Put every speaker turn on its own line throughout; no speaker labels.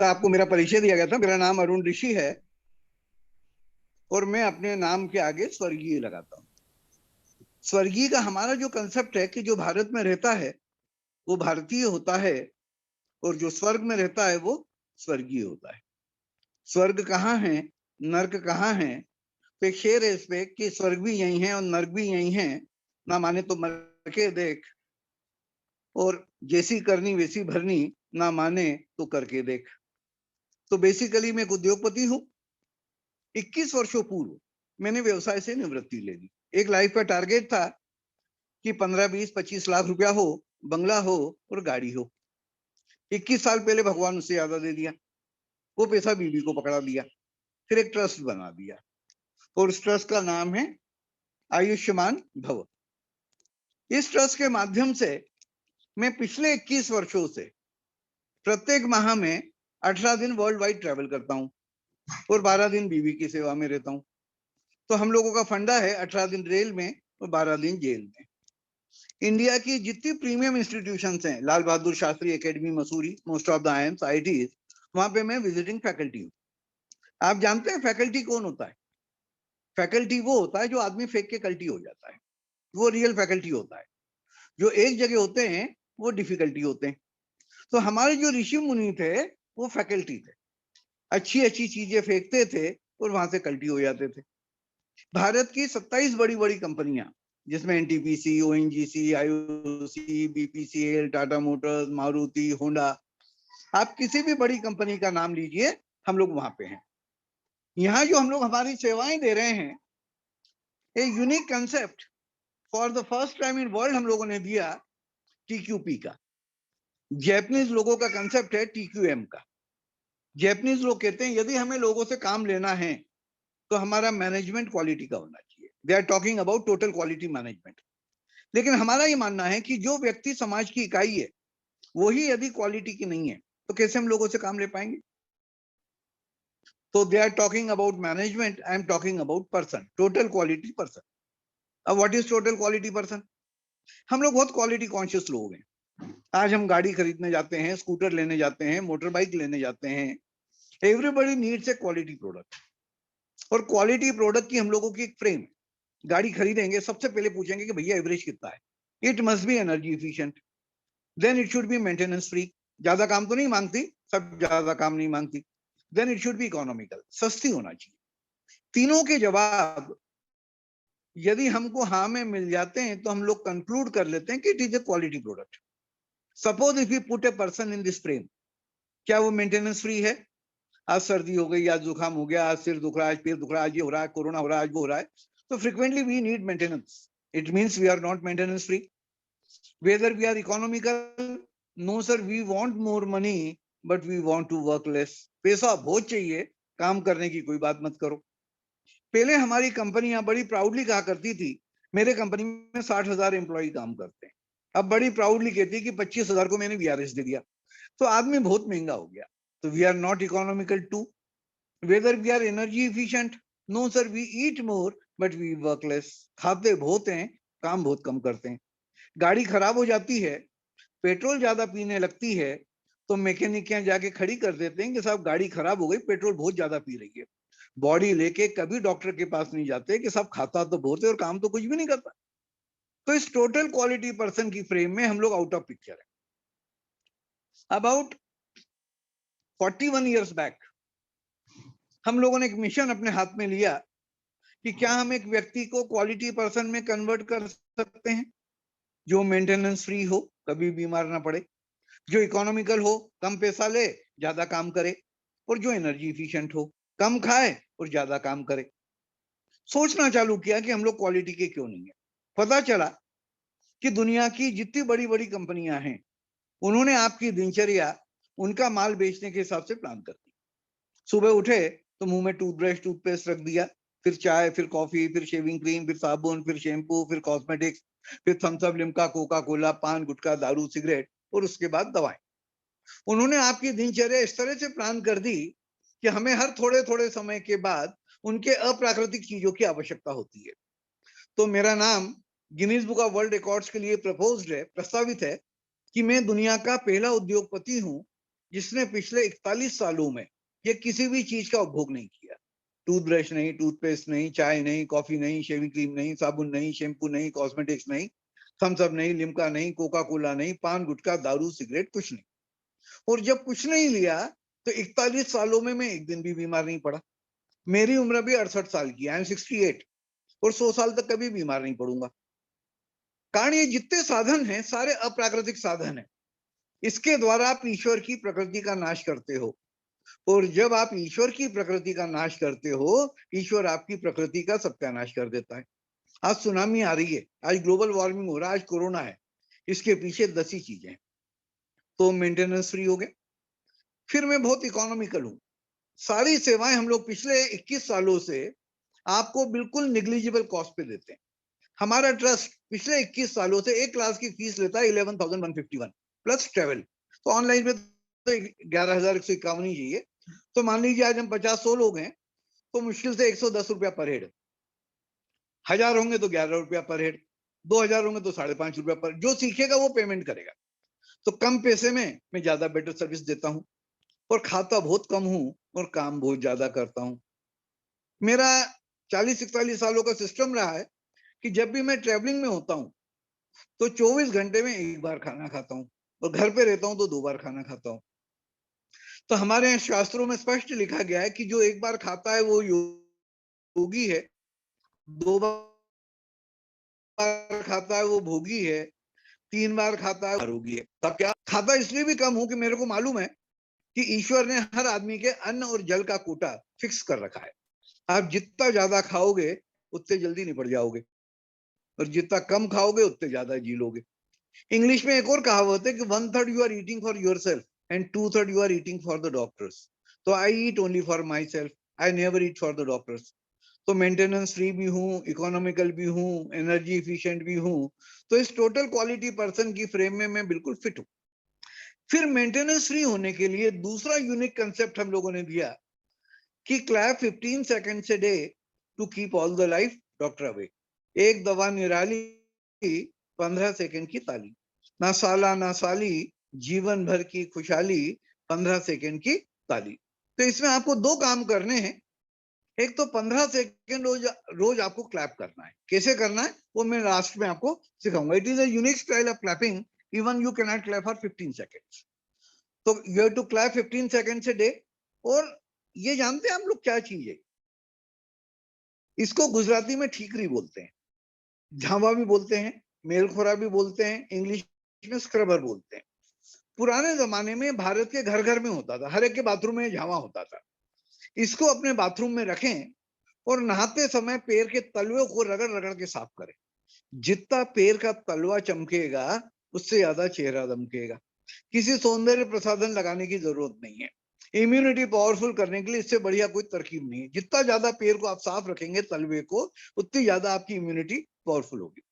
आपको मेरा परिचय दिया गया था। मेरा नाम अरुण ऋषि है और मैं अपने नाम के आगे स्वर्गीय लगाता हूँ। स्वर्गीय का हमारा जो कंसेप्ट है कि जो भारत में रहता है वो भारतीय होता है और जो स्वर्ग में रहता है वो स्वर्गीय होता है। स्वर्ग कहाँ है, नर्क कहाँ है? तो एक शेर है इसपे कि स्वर्ग भी यही है और नर्क भी यही है, ना माने तो मर के देख, और जैसी करनी वैसी भरनी, ना माने तो करके देख। तो बेसिकली मैं एक उद्योगपति हूँ। 21 वर्षों पूर्व मैंने व्यवसाय से निवृत्ति ले ली। एक लाइफ का टारगेट था कि 15, 20, 25 लाख रुपया हो, बंगला हो और गाड़ी हो। 21 साल पहले भगवान उससे ज्यादा दे दिया। वो पैसा बीबी को पकड़ा दिया, फिर एक ट्रस्ट बना दिया और उस ट्रस्ट का नाम है आयुष्मान भव। इस ट्रस्ट के माध्यम से मैं पिछले 21 वर्षों से प्रत्येक माह में 18 दिन वर्ल्ड वाइड ट्रेवल करता हूँ और 12 दिन बीवी की सेवा में रहता हूँ। तो हम लोगों का फंडा है 18 दिन रेल में और 12 दिन जेल में। इंडिया की जितनी प्रीमियम इंस्टीट्यूशंस हैं, Lal Bahadur Shastri academy Mussoorie, most of the IIMs, IITs, वहां पे मैं विजिटिंग फैकल्टी हूँ। आप जानते हैं फैकल्टी कौन होता है? फैकल्टी वो होता है जो आदमी फेंक के कल्टी हो जाता है, वो रियल फैकल्टी होता है। जो एक जगह होते हैं वो डिफिकल्टी होते हैं। तो हमारे जो ऋषि मुनि थे वो फैकल्टी थे, अच्छी अच्छी चीजें फेंकते थे और वहां से कल्टी हो जाते थे। भारत की 27 बड़ी बड़ी कंपनियां, जिसमें NTPC, ONGC, IOC, BPCL, Tata Motors, Maruti, Honda, आप किसी भी बड़ी कंपनी का नाम लीजिए, हम लोग वहां पे हैं। यहाँ जो हम लोग हमारी सेवाएं दे रहे हैं, a unique concept for the first time in world हम लोगों ने दिया टीक्यूपी का। जैपनीज लोगों का कंसेप्ट है टीक्यूएम का। जैपनीज लोग कहते हैं यदि हमें लोगों से काम लेना है तो हमारा मैनेजमेंट क्वालिटी का होना चाहिए। They are talking about total quality management. लेकिन हमारा ये मानना है कि जो व्यक्ति समाज की इकाई है वही यदि क्वालिटी की नहीं है तो कैसे हम लोगों से काम ले पाएंगे? तो they are talking about management, I am talking about person, total quality person. अब what is total quality person? हम लोग बहुत क्वालिटी कॉन्शियस लोग हैं। आज हम गाड़ी खरीदने जाते हैं, स्कूटर लेने जाते हैं, मोटर बाइक लेने जाते हैं। Everybody needs a quality product, और क्वालिटी प्रोडक्ट की हम लोगों की एक फ्रेम। गाड़ी खरीदेंगे सबसे पहले पूछेंगे कि भैया एवरेज कितना है। It must be energy efficient, then it should be maintenance free. ज्यादा काम तो नहीं मांगती, सब ज्यादा काम नहीं मांगती। Then it should be economical, सस्ती होना चाहिए। तीनों के जवाब यदि हमको हाँ में मिल जाते हैं तो हम लोग कंक्लूड कर लेते हैं कि it is a quality product. Suppose if you put a person in this frame, क्या वो मेंटेनेंस फ्री है? आज सर्दी हो गई, आज जुकाम हो गया, आज सिर दुख रहा है, आज पेट दुख रहा है, आज ये हो रहा है, कोरोना हो रहा है, आज वो हो रहा है, तो frequently we need maintenance. It means we are not maintenance free. Whether we are economical, no sir, we want more money but we want to work less. पैसा बहुत चाहिए, काम करने की कोई बात मत करो। पहले हमारी कंपनियां बड़ी प्राउडली कहा करती थी मेरे कंपनी में 60,000 एम्प्लॉय काम करते हैं। अब बड़ी प्राउडली कहती है कि 25,000 को मैंने वीआरएस दे दिया। तो आदमी बहुत महंगा हो गया। तो we are not economical too. Whether we are energy efficient, no sir, we eat more but we work less. खाते बहुत हैं, काम बहुत कम करते हैं। गाड़ी खराब हो जाती है, पेट्रोल ज्यादा पीने लगती है, तो मैकेनिक के यहाँ जाके खड़ी कर देते हैं कि साहब गाड़ी खराब हो गई, पेट्रोल बहुत ज्यादा पी रही है। बॉडी लेके कभी डॉक्टर के पास नहीं जाते कि साहब खाता तो बहुत है और काम तो कुछ भी नहीं करता। तो इस टोटल क्वालिटी पर्सन की फ्रेम में हम लोग आउट ऑफ पिक्चर है। अबाउट 41 ईयर्स बैक हम लोगों ने एक मिशन अपने हाथ में लिया कि क्या हम एक व्यक्ति को क्वालिटी पर्सन में कन्वर्ट कर सकते हैं, जो मेंटेनेंस फ्री हो, कभी बीमार ना पड़े, जो इकोनॉमिकल हो, कम पैसा ले, ज्यादा काम करे, और जो एनर्जी इफिशिएंट हो, कम खाए और ज्यादा काम करे। सोचना चालू किया कि हम लोग क्वालिटी के क्यों नहीं है। पता चला कि दुनिया की जितनी बड़ी बड़ी कंपनियां हैं उन्होंने आपकी दिनचर्या उनका माल बेचने के हिसाब से प्लान कर दी। सुबह उठे तो मुंह में टूथब्रश, टूथपेस्ट रख दिया, फिर चाय, फिर कॉफी, फिर शेविंग क्रीम, फिर साबुन, फिर शैम्पू, फिर कॉस्मेटिक्स, फिर Thums Up, Limca, Coca Cola, paan, gutkha, दारू, सिगरेट, और उसके बाद दवाएं। उन्होंने आपकी दिनचर्या इस तरह से प्लान कर दी कि हमें हर थोड़े थोड़े समय के बाद उनके अप्राकृतिक चीजों की आवश्यकता होती है। तो मेरा नाम Guinness book of world records के लिए प्रपोज्ड है, प्रस्तावित है कि मैं दुनिया का पहला उद्योगपति हूं जिसने पिछले 41 सालों में ये किसी भी चीज का उपभोग नहीं किया। टूथब्रश नहीं, टूथपेस्ट नहीं, चाय नहीं, कॉफी नहीं, शेविंग क्रीम नहीं, साबुन नहीं, शैम्पू नहीं, कॉस्मेटिक्स नहीं, थम्स अप नहीं, लिम्का नहीं, कोका कोला नहीं, पान गुटखा दारू सिगरेट कुछ नहीं। और जब कुछ नहीं लिया तो 41 सालों में मैं एक दिन भी बीमार नहीं पड़ा। मेरी उम्र भी 68 साल की, आई एम 68, और 100 साल तक कभी बीमार नहीं पड़ूंगा। कारण ये जितने साधन हैं सारे अप्राकृतिक साधन हैं। इसके द्वारा आप ईश्वर की प्रकृति का नाश करते हो, और जब आप ईश्वर की प्रकृति का नाश करते हो, ईश्वर आपकी प्रकृति का सत्यानाश कर देता है। आज सुनामी आ रही है, आज ग्लोबल वार्मिंग हो रहा है, आज कोरोना है, इसके पीछे 10 ही चीजें हैं। तो मेंटेनेंस फ्री हो गए। फिर मैं बहुत इकोनॉमिकल हूं। सारी सेवाएं हम लोग पिछले 21 सालों से आपको बिल्कुल निग्लिजिबल कॉस्ट पे देते हैं। हमारा ट्रस्ट पिछले 21 सालों से एक क्लास की फीस लेता है 11,151 प्लस ट्रेवल। तो ऑनलाइन में तो 11,151 ही चाहिए। तो मान लीजिए आज हम 50-100 लोग हैं, तो मुश्किल से 110 रुपया पर हेड। 1000 होंगे तो 11 रुपया पर हेड, 2000 होंगे तो 5.5 रुपया पर। जो सीखेगा वो पेमेंट करेगा। तो कम पैसे में मैं ज्यादा बेटर सर्विस देता हूँ, और खाता बहुत कम हूं और काम बहुत ज्यादा करता हूं। मेरा 40-41 सालों का सिस्टम रहा है कि जब भी मैं ट्रेवलिंग में होता हूं तो 24 घंटे में एक बार खाना खाता हूं, और घर पे रहता हूं तो 2 बार खाना खाता हूं। तो हमारे यहाँ शास्त्रों में स्पष्ट लिखा गया है कि जो एक बार खाता है वो योगी है, 2 बार खाता है वो भोगी है, 3 बार खाता है आरोगी है। तब क्या खाता इसलिए भी कम हूं कि मेरे को मालूम है कि ईश्वर ने हर आदमी के अन्न और जल का कोटा फिक्स कर रखा है। आप जितना ज्यादा खाओगे उतने जल्दी निपट जाओगे, और जितना कम खाओगे उतने ज्यादा जी लोगे। इंग्लिश में एक और कहावत है कि 1/3 you are eating for yourself and 2/3 you are eating for the doctors. तो I eat only for myself, I never eat for the doctors. तो मेंटेनेंस फ्री भी हूँ, इकोनॉमिकल भी हूँ, एनर्जी इफिशिएंट भी हूँ। तो इस टोटल क्वालिटी पर्सन की फ्रेम में मैं बिल्कुल फिट हूँ। फिर मेंटेनेंस फ्री होने के लिए दूसरा यूनिक कंसेप्ट हम लोगों ने दिया कि clap 15 seconds a day to keep all the life doctor away. एक दवा निराली, 15 सेकंड की ताली। ना साला ना साली, जीवन भर की खुशहाली, 15 सेकंड की ताली। तो इसमें आपको 2 काम करने हैं। एक तो 15 सेकंड रोज रोज आपको क्लैप करना है। कैसे करना है वो मैं लास्ट में आपको सिखाऊंगा। It is a unique style of clapping, even you can not clap for 15 seconds. तो you have to clap 15 seconds a day. और ये जानते हैं आप लोग क्या चीज है? इसको गुजराती में ठीकरी बोलते हैं, झावा भी बोलते हैं, मेलखोरा भी बोलते हैं, इंग्लिश में स्क्रबर बोलते हैं। पुराने जमाने में भारत के घर घर में होता था, हर एक के बाथरूम में झावा होता था। इसको अपने बाथरूम में रखें और नहाते समय पैर के तलवे को रगड़ रगड़ के साफ करें। जितना पैर का तलवा चमकेगा उससे ज्यादा चेहरा दमकेगा। किसी सौंदर्य प्रसाधन लगाने की जरूरत नहीं है। इम्यूनिटी पावरफुल करने के लिए इससे बढ़िया कोई तरकीब नहीं है। जितना ज्यादा पैर को आप साफ रखेंगे तलवे को, उतनी ज्यादा आपकी इम्यूनिटी पावरफुल होगी।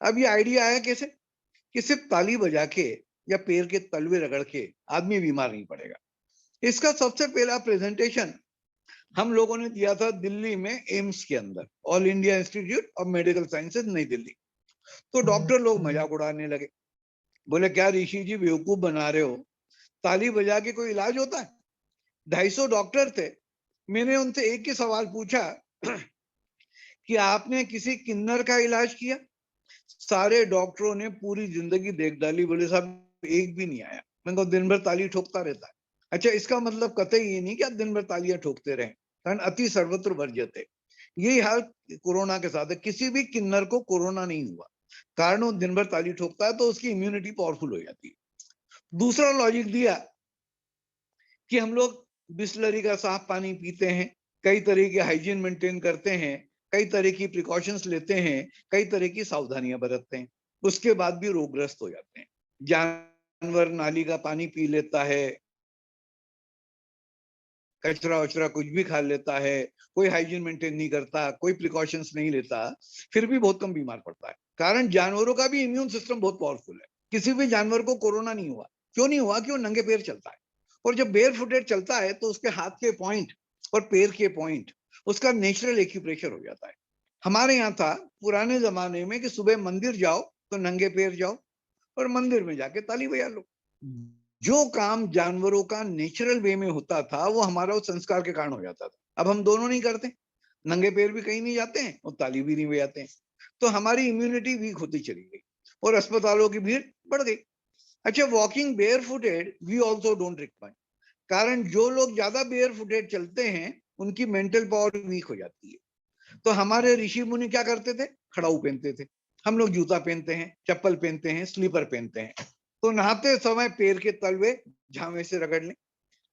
अब ये आइडिया आया कैसे कि सिर्फ ताली बजा के या पैर के तलवे रगड़ के आदमी बीमार नहीं पड़ेगा। इसका सबसे पहला प्रेजेंटेशन हम लोगों ने दिया था दिल्ली में एम्स के अंदर, all India institute of medical sciences नई दिल्ली। तो डॉक्टर लोग मजाक उड़ाने लगे, बोले क्या ऋषि जी बेवकूफ बना रहे हो, ताली बजा के कोई इलाज होता है? 250 डॉक्टर थे। मैंने उनसे एक ही सवाल पूछा कि आपने किसी किन्नर का इलाज किया? सारे डॉक्टरों ने पूरी जिंदगी देख डाली, बोले साहब एक भी नहीं आया। मैंने कहा दिन भर ताली ठोकता रहता है। अच्छा, इसका मतलब कतई ये नहीं कि आप दिन भर तालियां ठोकते रहें, कारण अति सर्वत्र वर्ज्यते। यही हाल कोरोना के साथ है। किसी भी किन्नर को कोरोना नहीं हुआ, कारण वो दिन भर ताली ठोकता है, तो उसकी इम्यूनिटी पावरफुल हो जाती है। दूसरा लॉजिक दिया कि हम लोग बिस्लरी का साफ पानी पीते हैं, कई तरह के हाइजीन मेंटेन करते हैं, कई तरह की प्रिकॉशंस लेते हैं, कई तरह की सावधानियां बरतते हैं, उसके बाद भी रोगग्रस्त हो जाते हैं। जानवर नाली का पानी पी लेता है, कचरा वचरा कुछ भी खा लेता है, कोई हाइजीन मेंटेन नहीं करता, कोई प्रिकॉशंस नहीं लेता, फिर भी बहुत कम बीमार पड़ता है। कारण जानवरों का भी इम्यून सिस्टम बहुत पावरफुल है। किसी भी जानवर को कोरोना नहीं हुआ। क्यों नहीं हुआ? कि वो नंगे पैर चलता है, और जब बेयर फुटेड चलता है तो उसके हाथ के पॉइंट और पैर के पॉइंट उसका नेचुरल एक्यूप्रेशर हो जाता है। हमारे यहाँ था पुराने जमाने में कि सुबह मंदिर जाओ तो नंगे पैर जाओ, और मंदिर में जाके ताली बजा लो। जो काम जानवरों का नेचुरल वे में होता था वो हमारा उस संस्कार के कारण हो जाता था। अब हम दोनों नहीं करते, नंगे पैर भी कहीं नहीं जाते हैं और ताली भी नहीं बजाते हैं, तो हमारी इम्यूनिटी वीक होती चली गई और अस्पतालों की भीड़ बढ़ गई। अच्छा, walking bare footed we also don't recommend, कारण जो लोग ज्यादा बेयर फुटेड चलते हैं उनकी मेंटल पावर वीक हो जाती है। तो हमारे ऋषि मुनि क्या करते थे? खड़ाऊ पहनते थे। हम लोग जूता पहनते हैं, चप्पल पहनते हैं, स्लीपर पहनते हैं। तो नहाते समय पैर के तलवे झावे से रगड़ लें।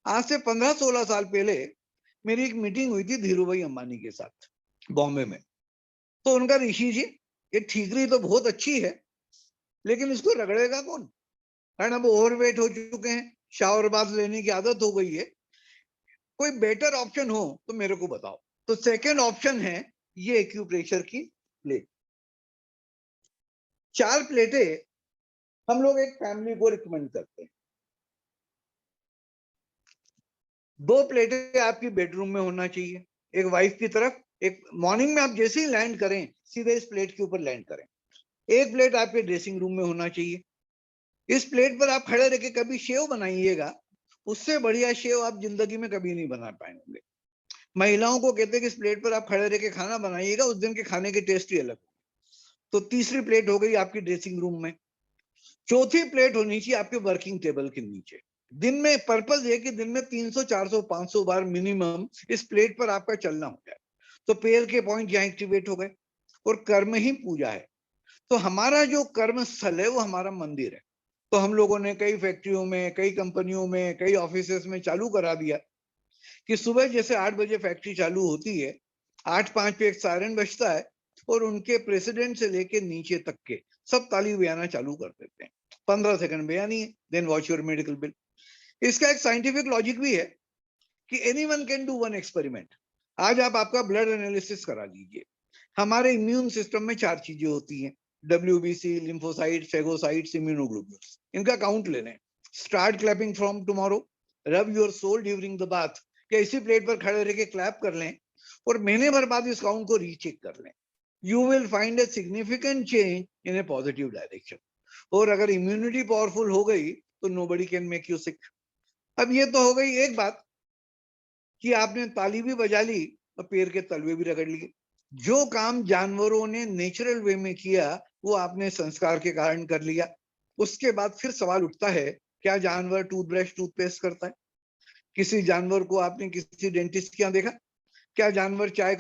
आज से 15-16 साल पहले मेरी एक मीटिंग हुई थी धीरू भाई अंबानी के साथ बॉम्बे में। तो उनका, ऋषि जी ये ठीकरी तो बहुत अच्छी है लेकिन इसको रगड़ेगा कौन? कारण अब ओवरवेट हो चुके हैं, शावर बाथ लेने की आदत हो गई है, कोई बेटर ऑप्शन हो तो मेरे को बताओ। तो सेकेंड ऑप्शन है ये एक्यूप्रेशर की प्लेट। 4 प्लेटें हम लोग एक फैमिली को रिकमेंड करते हैं। 2 प्लेटें आपकी बेडरूम में होना चाहिए, एक वाइफ की तरफ, एक मॉर्निंग में आप जैसे ही लैंड करें सीधे इस प्लेट के ऊपर लैंड करें। एक प्लेट आपके ड्रेसिंग रूम में होना चाहिए। इस प्लेट पर आप खड़े रह के कभी शेव बनाइएगा, उससे बढ़िया शेव आप जिंदगी में कभी नहीं बना पाएंगे। महिलाओं को कहते हैं कि इस प्लेट पर आप खड़े रह के खाना बनाइएगा, उस दिन के खाने के टेस्ट ही अलग। तो तीसरी प्लेट हो गई आपकी ड्रेसिंग रूम में। चौथी प्लेट होनी चाहिए आपके वर्किंग टेबल के नीचे। दिन में पर्पज है कि दिन में 300 400 500 बार मिनिमम इस प्लेट पर आपका चलना हो जाए। तो पैर के पॉइंट यहाँ एक्टिवेट हो गए और कर्म ही पूजा है। तो हमारा जो कर्म स्थल है वो हमारा मंदिर है। तो हम लोगों ने कई फैक्ट्रियों में, कई कंपनियों में, कई ऑफिसेस में चालू करा दिया कि सुबह जैसे 8 बजे फैक्ट्री चालू होती है, 8:05 पे एक सायरन बजता है और उनके प्रेसिडेंट से लेके नीचे तक के सब ताली बजाना चालू कर देते हैं। 15 सेकंड बयानी है, then watch your medical bill. इसका एक साइंटिफिक लॉजिक भी है कि anyone can do one experiment. आज आप आपका ब्लड एनालिसिस करा लीजिए। हमारे इम्यून सिस्टम में 4 चीजें होती हैं, WBC, लिम्फोसाइट्स, फेगोसाइट्स, इम्यूनोग्लोबुल्स। इनका काउंट ले लें। Start clapping from tomorrow, rub your sole during the bath, या इसी प्लेट पर खड़े रह के क्लैप कर लें और महीने भर बाद इस काउंट को रीचेक कर लें। You will find a significant change in A positive direction. और अगर इम्यूनिटी पावरफुल हो गई तो nobody can make you sick. अब ये तो हो गई एक बात कि आपने ताली भी बजा ली और पैर के तलवे भी रगड़ लिए। जो काम जानवरों ने नेचुरल वे में किया वो आपने संस्कार के कारण कर लिया। उसके बाद फिर सवाल उठता है, क्या जानवर टूथब्रश टूथपेस्ट करता है? किसी जानवर को आपने किसी डेंटिस्ट के यहाँ देखा? क्या जानवर चाय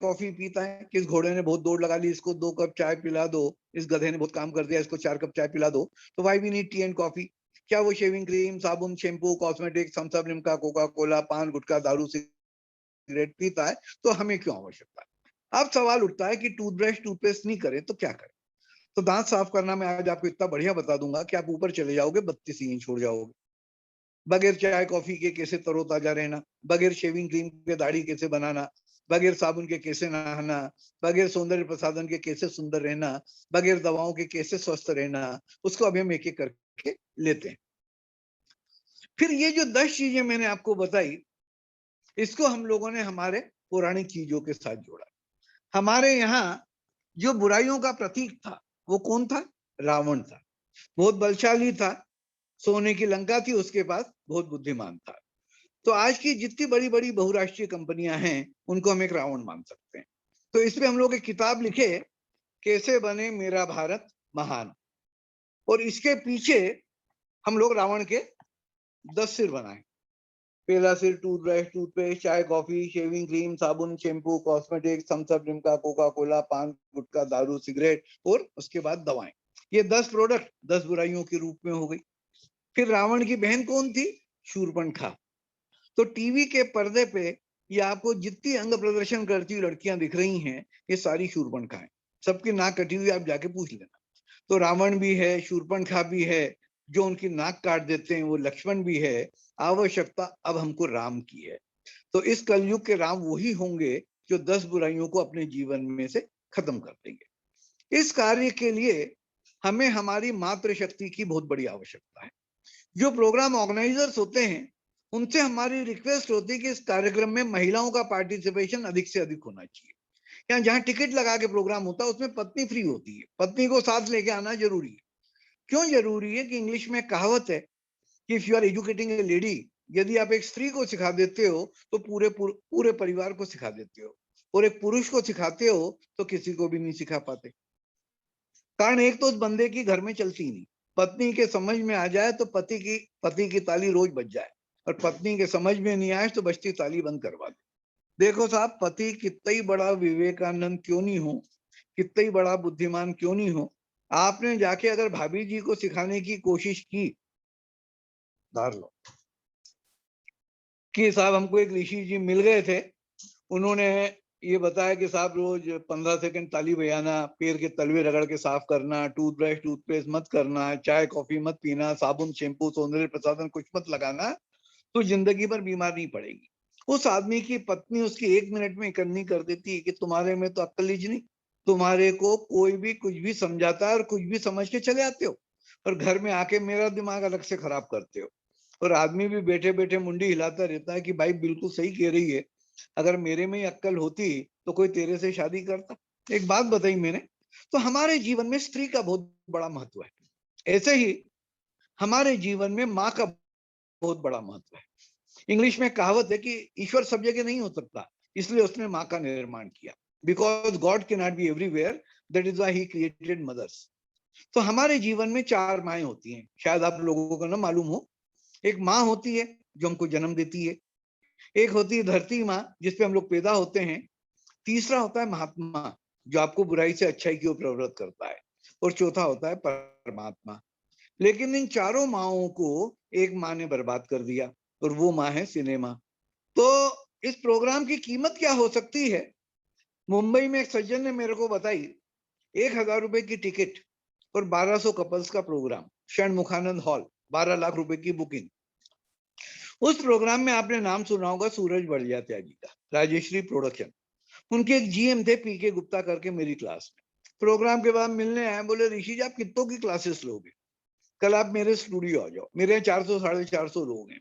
कॉफी पीता है? किस घोड़े ने बहुत दौड़ लगा ली, इसको 2 कप चाय पिला दो, इस गधे ने बहुत काम कर दिया, इसको 4 कप चाय पिला दो। तो why we need tea and coffee? क्या वो शेविंग क्रीम, साबुन, shampoo, cosmetic, Thums Up, Limca, Coca Cola, paan gutkha, दारू, सिगरेट पीता है? तो हमें क्यों आवश्यकता है? अब सवाल उठता है कि टूथब्रश टूथपेस्ट नहीं करे तो क्या करें? तो दांत साफ करना मैं आज आपको इतना बढ़िया बता दूंगा कि आप ऊपर चले जाओगे, 32 इंच छोड़ जाओगे। बगैर चाय कॉफी के कैसे तरोताजा रहना, बगैर शेविंग क्रीम के दाढ़ी कैसे बनाना, बगैर साबुन के कैसे नहाना, बगैर सौंदर्य प्रसाधन के कैसे सुंदर रहना, बगैर दवाओं के कैसे स्वस्थ रहना, उसको अभी हम एक एक करके लेते हैं। फिर ये जो 10 चीजें मैंने आपको बताई, इसको हम लोगों ने हमारे पौराणिक चीजों के साथ जोड़ा। हमारे यहाँ जो बुराइयों का प्रतीक था वो कौन था? रावण था। बहुत बलशाली था, सोने की लंका थी उसके पास, बहुत बुद्धिमान था। तो आज की जितनी बड़ी बड़ी बहुराष्ट्रीय कंपनियां हैं उनको हम एक रावण मान सकते हैं। तो इसमें हम लोग एक किताब लिखे, कैसे बने मेरा भारत महान, और इसके पीछे हम लोग रावण के 10 सिर बनाए। पहला सिर टूथब्रश टूथपेस्ट, चाय कॉफी, शेविंग क्रीम, साबुन, shampoo, cosmetic, Thums Up, Limca, Coca Cola, paan gutkha, दारू, सिगरेट, और उसके बाद दवाएं। ये 10 प्रोडक्ट 10 बुराइयों के रूप में हो गई। फिर रावण की बहन कौन थी? शूर्पणखा। तो टीवी के पर्दे पे ये आपको जितनी अंग प्रदर्शन करती हुई लड़कियां दिख रही हैं, ये सारी शूर्पणखा है। सबकी नाक कटी हुई, आप जाके पूछ लेना। तो रावण भी है, शूर्पणखा भी है, जो उनकी नाक काट देते हैं वो लक्ष्मण भी है। आवश्यकता अब हमको राम की है। तो इस कलयुग के राम वही होंगे जो 10 बुराइयों को अपने जीवन में से खत्म कर देंगे। इस कार्य के लिए हमें हमारी मातृशक्ति की बहुत बड़ी आवश्यकता है। जो प्रोग्राम ऑर्गेनाइजर्स होते हैं उनसे हमारी रिक्वेस्ट होती है कि इस कार्यक्रम में महिलाओं का पार्टिसिपेशन अधिक से अधिक होना चाहिए। या जहां टिकट लगा के प्रोग्राम होता है उसमें पत्नी फ्री होती है, पत्नी को साथ लेके आना जरूरी है। क्यों जरूरी है? कि इंग्लिश में कहावत है कि if you are educating a lady, यदि आप एक स्त्री को सिखा देते हो तो पूरे परिवार को सिखा देते हो, और एक पुरुष को सिखाते हो तो किसी को भी नहीं सिखा पाते। कारण एक तो उस बंदे की घर में चलती नहीं, पत्नी के समझ में आ जाए तो पति की ताली रोज बज जाए, और पत्नी के समझ में नहीं आए तो बजती ताली बंद करवा दे। देखो साहब, पति कितना ही बड़ा विवेकानंद क्यों नहीं हो, कितना ही बड़ा बुद्धिमान क्यों नहीं हो, आपने जाके अगर भाभी जी को सिखाने की कोशिश की, धार लो कि साहब हमको एक ऋषि जी मिल गए थे, उन्होंने ये बताया कि साहब रोज 15 सेकंड ताली बजाना, पैर के तलवे रगड़ के साफ करना, टूथब्रश टूथपेस्ट मत करना, चाय कॉफी मत पीना, साबुन शैम्पू सौंदर्य प्रसाधन कुछ मत लगाना, तो जिंदगी भर बीमार नहीं पड़ेगी। उस आदमी की पत्नी उसकी 1 मिनट में करनी कर देती है कि तुम्हारे में तो अक्ल ही नहीं, तुम्हारे को कोई भी कुछ भी समझाता है और कुछ भी समझ के चले आते हो, और घर में आके मेरा दिमाग अलग से खराब करते हो। और आदमी भी बैठे बैठे मुंडी हिलाता रहता है कि भाई बिल्कुल सही कह रही है, अगर मेरे में ही अक्ल होती तो कोई तेरे से शादी करता। एक बात बताई मैंने, तो हमारे जीवन में स्त्री का बहुत बड़ा महत्व है, ऐसे ही हमारे जीवन में माँ का बहुत बड़ा महत्व है। इंग्लिश में कहावत है कि ईश्वर सब जगह नहीं हो सकता, इसलिए उसने माँ का निर्माण किया। Because God can not be everywhere, that is why he created mothers. तो हमारे जीवन में 4 माएँ होती हैं, शायद आप लोगों को ना मालूम हो। एक माँ होती है जो हमको जन्म देती है, एक होती है धरती माँ जिसपे हम लोग पैदा होते हैं, तीसरा होता है महात्मा जो आपको बुराई से अच्छाई की ओर प्रवृत्त करता है, और चौथा होता है परमात्मा। लेकिन इन चारों माओं को एक माँ ने बर्बाद कर दिया, और वो माँ है सिनेमा। तो इस प्रोग्राम की कीमत क्या हो सकती है? मुंबई में एक सज्जन ने मेरे को बताई, 1,000 रुपए की टिकट और 1200 कपल्स का प्रोग्राम, षणमुखानंद हॉल, 12 लाख रुपए की बुकिंग। उस प्रोग्राम में आपने नाम सुना होगा सूरज बड़िया त्यागी का, राजेश्री प्रोडक्शन। उनके एक जीएम थे पीके गुप्ता करके, मेरी क्लास में। प्रोग्राम के बाद मिलने आए, बोले ऋषि जी आप कितनों की क्लासेस लोगे, कल आप मेरे स्टूडियो आ जाओ, मेरे 400 450 लोग हैं,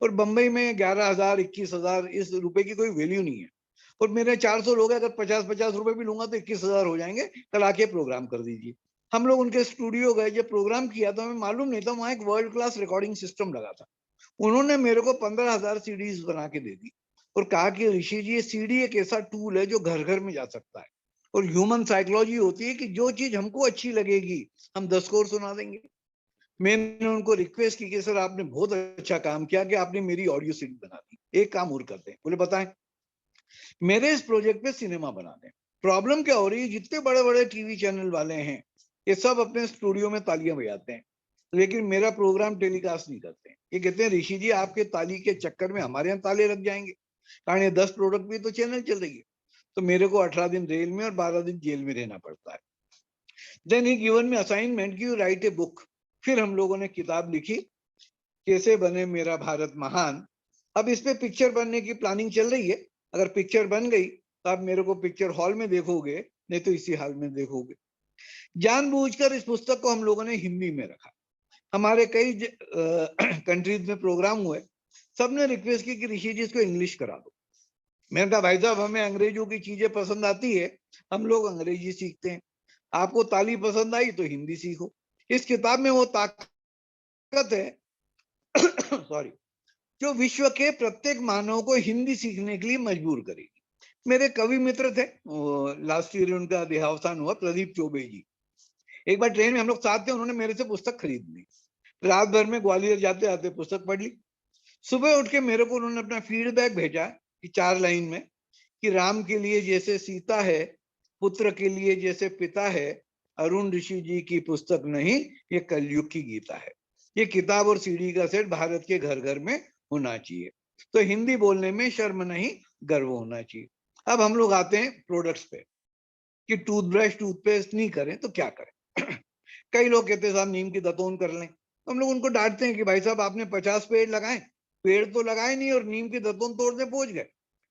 और बंबई में 11,000 21,000 इस रुपए की कोई वैल्यू नहीं है, और मेरे 400 लोग हैं, अगर 50-50 रुपए भी लूंगा तो 21,000 हो जाएंगे, कल आके प्रोग्राम कर दीजिए। हम लोग उनके स्टूडियो गए, जब प्रोग्राम किया तो हमें मालूम नहीं था वहां एक वर्ल्ड क्लास रिकॉर्डिंग सिस्टम लगा था। उन्होंने मेरे को 15,000 सीडीज बना के दे दी, और कहा कि ऋषि जी ये सीडी एक ऐसा टूल है जो घर घर में जा सकता है, और ह्यूमन साइकोलॉजी होती है कि जो चीज हमको अच्छी लगेगी हम 10 को और सुना देंगे। मैंने उनको रिक्वेस्ट की कि सर आपने बहुत अच्छा काम किया कि आपने मेरी ऑडियो सीडी बना दी, एक काम और करते हैं। बोले बताएं। मेरे इस प्रोजेक्ट पे सिनेमा बना दें। प्रॉब्लम क्या हो रही है, जितने बड़े बड़े टीवी चैनल वाले हैं ये सब अपने स्टूडियो में तालियां बजाते हैं, लेकिन मेरा प्रोग्राम टेलीकास्ट नहीं करते। ये कहते हैं ऋषि जी आपके ताली के चक्कर में हमारे यहाँ ताले लग जाएंगे, कारण ये 10 प्रोडक्ट भी तो चैनल चल रही है। तो मेरे को 18 दिन रेल में और 12 दिन जेल में रहना पड़ता है। Then he given me assignment कि यू राइट ए बुक। फिर हम लोगों ने किताब लिखी, कैसे बने मेरा भारत महान। अब इस पे पिक्चर बनने की प्लानिंग चल रही है। अगर पिक्चर बन गई तो आप मेरे को पिक्चर हॉल में देखोगे, नहीं तो इसी हाल में देखोगे। जानबूझकर इस पुस्तक को हम लोगों ने हिंदी में रखा। हमारे कई कंट्रीज में प्रोग्राम हुए, सबने रिक्वेस्ट की कि ऋषि जी इसको इंग्लिश करा दो। मैंने कहा भाई साहब हमें अंग्रेजों की चीजें पसंद आती है, हम लोग अंग्रेजी सीखते हैं, आपको ताली पसंद आई तो हिंदी सीखो। इस किताब में वो ताकत है सॉरी, जो विश्व के प्रत्येक मानव को हिंदी सीखने के लिए मजबूर करेगी। मेरे कवि मित्र थे, लास्ट ईयर उनका देहावसान हुआ, प्रदीप चौबे जी। एक बार ट्रेन में हम लोग साथ थे, उन्होंने मेरे से पुस्तक खरीद ली, रात भर में ग्वालियर जाते आते पुस्तक पढ़ ली। सुबह उठ के मेरे को उन्होंने अपना फीडबैक भेजा कि 4 लाइन में, कि राम के लिए जैसे सीता है, पुत्र के लिए जैसे पिता है, अरुण ऋषि जी की पुस्तक नहीं, ये कलयुग की गीता है। ये किताब और सीडी का सेट भारत के घर घर में होना चाहिए। तो हिंदी बोलने में शर्म नहीं, गर्व होना चाहिए। अब हम लोग आते हैं प्रोडक्ट्स पे, कि टूथब्रश टूथपेस्ट नहीं करें तो क्या करें। कई लोग कहते हैं साहब नीम की दतोन कर लें, तो हम लोग उनको डांटते हैं कि भाई साहब आपने 50 पेड़ लगाए, पेड़ तो लगाए नहीं और नीम की दतोन तोड़ने पहुंच गए।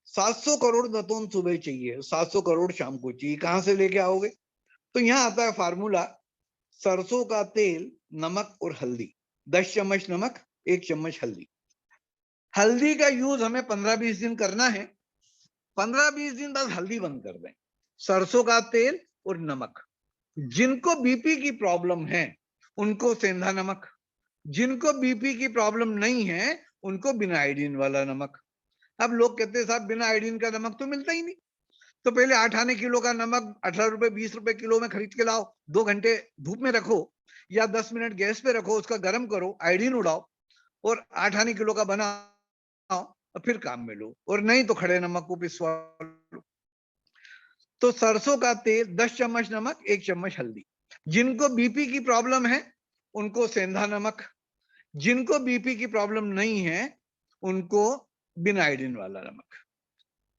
700 करोड़ दतोन सुबह चाहिए, 700 करोड़ शाम को चाहिए, कहां से लेके आओगे? तो यहाँ आता है फार्मूला, सरसों का तेल, नमक और हल्दी, 10 चम्मच नमक, 1 चम्मच हल्दी। हल्दी का यूज हमें 15-20 दिन करना है, 15-20 दिन बाद हल्दी बंद कर दें। सरसों का तेल और नमक। जिनको बीपी की प्रॉब्लम है उनको सेंधा नमक, जिनको बीपी की प्रॉब्लम नहीं है उनको बिना आयोडीन वाला नमक। अब लोग कहते हैं साहब बिना आयोडीन का नमक तो मिलता ही नहीं, तो पहले 8 आने किलो का नमक 18 रुपए 20 रुपए किलो में खरीद के लाओ, 2 घंटे धूप में रखो या 10 मिनट गैस पे रखो, उसका गर्म करो, आयोडीन उड़ाओ और 8 आने किलो का बनाओ और फिर काम में लो, और नहीं तो खड़े नमक को पिसवा लो। तो सरसों का तेल 10 चम्मच नमक 1 चम्मच हल्दी। जिनको बीपी की प्रॉब्लम है उनको सेंधा नमक, जिनको बीपी की प्रॉब्लम नहीं है उनको बिना आयोडीन वाला नमक।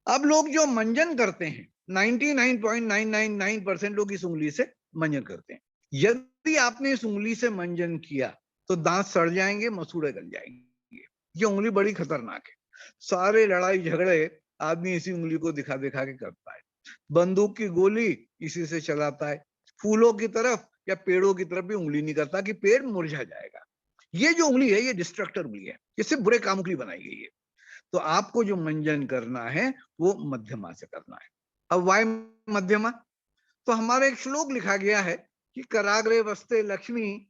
अब लोग जो मंजन करते हैं 99.999% लोग इस उंगली से मंजन करते हैं। यदि आपने इस उंगली से मंजन किया तो दांत सड़ जाएंगे, मसूड़े गल जाएंगे। ये उंगली बड़ी खतरनाक है। सारे लड़ाई झगड़े आदमी इसी उंगली को दिखा दिखा के करता है, बंदूक की गोली इसी से चलाता है, फूलों की तरफ या पेड़ों की तरफ भी उंगली नहीं करता कि पेड़ मुरझा जाएगा। ये जो उंगली है ये डिस्ट्रक्टर उंगली है, ये सिर्फ बुरे कामों के लिए बनाई गई है। तो आपको जो मंजन करना है वो मध्यमा से करना है। अब वाय मध्यमा, तो हमारा एक श्लोक लिखा गया है कि कराग्रे वस्ते लक्ष्मी,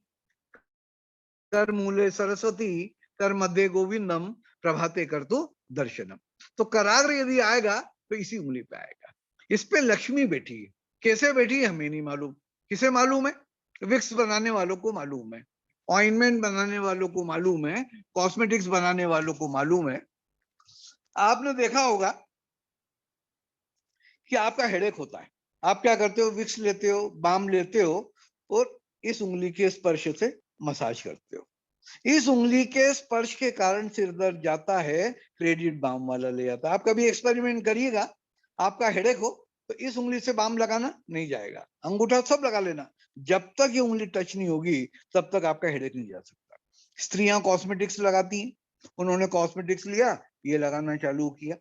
कर मूले सरस्वती, कर मध्य गोविंदम, प्रभाते कर तो दर्शनम। तो कराग्र यदि आएगा तो इसी उंगली पे आएगा, इस पे लक्ष्मी बैठी है। कैसे बैठी है हमें नहीं मालूम, किसे मालूम है? विक्स बनाने वालों को मालूम है, ऑइंटमेंट बनाने वालों को मालूम है, कॉस्मेटिक्स बनाने वालों को मालूम है। आपने देखा होगा कि आपका हेडेक होता है, आप क्या करते हो? विक्स लेते हो, बाम लेते हो और इस उंगली के स्पर्श से मसाज करते हो। इस उंगली के स्पर्श के कारण सिर दर्द जाता है, क्रेडिट बाम वाला ले जाता है। आप कभी एक्सपेरिमेंट करिएगा, आपका हेडेक हो तो इस उंगली से बाम लगाना नहीं जाएगा, अंगूठा सब लगा लेना, जब तक ये उंगली टच नहीं होगी तब तक आपका हेडेक नहीं जा सकता। स्त्रियां कॉस्मेटिक्स लगाती हैं, उन्होंने कॉस्मेटिक्स लिया, ये लगाना चालू किया,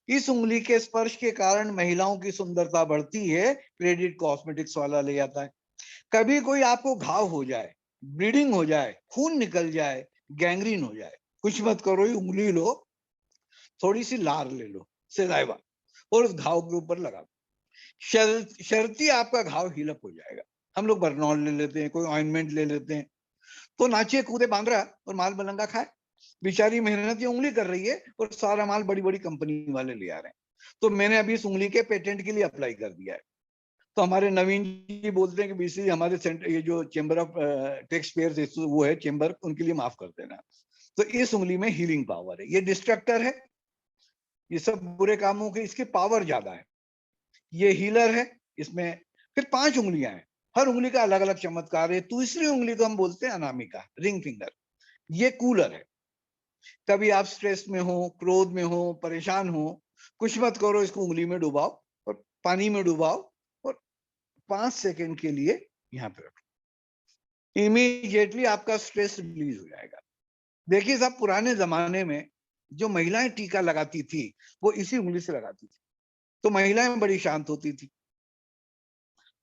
इस उंगली के स्पर्श के कारण महिलाओं की सुंदरता बढ़ती है, क्रेडिट कॉस्मेटिक्स वाला ले जाता है। कभी कोई आपको घाव हो जाए, ब्लीडिंग हो जाए, खून निकल जाए, गैंग्रीन हो जाए, कुछ मत करो, ये उंगली लो, थोड़ी सी लार ले लो सलाइवा और उस घाव के ऊपर लगा दो, शर्ती आपका घाव हीलअप हो जाएगा। हम लोग बर्नॉल ले लेते हैं, कोई ऑइंटमेंट ले लेते हैं, तो नाचे कूदे बांध रहा और माल मलंगा खाए। बेचारी मेहनत ये उंगली कर रही है और सारा माल बड़ी बड़ी कंपनी वाले ले आ रहे हैं। तो मैंने अभी इस उंगली के पेटेंट के लिए अप्लाई कर दिया है। तो हमारे नवीन जी बोलते हैं कि बीसी हमारे सेंटर, ये जो चेंबर ऑफ टैक्स पेयर्स वो है चेंबर, उनके लिए माफ कर देना। तो इस उंगली में हीलिंग पावर है, ये डिस्ट्रक्टर है, ये सब बुरे कामों के इसकी पावर ज्यादा है, ये हीलर है इसमें। फिर 5 उंगलियां हैं, हर उंगली का अलग अलग चमत्कार है। तीसरी उंगली को हम बोलते हैं अनामिका, रिंग फिंगर, ये कूलर है। कभी आप स्ट्रेस में हो, क्रोध में हो, परेशान हो, कुछ मत करो, इसको उंगली में डुबाओ और पानी में डुबाओ और 5 सेकंड के लिए यहाँ पे रखो, इमीडिएटली आपका स्ट्रेस रिलीज हो जाएगा। देखिए साहब, पुराने जमाने में जो महिलाएं टीका लगाती थी वो इसी उंगली से लगाती थी, तो महिलाएं बड़ी शांत होती थी।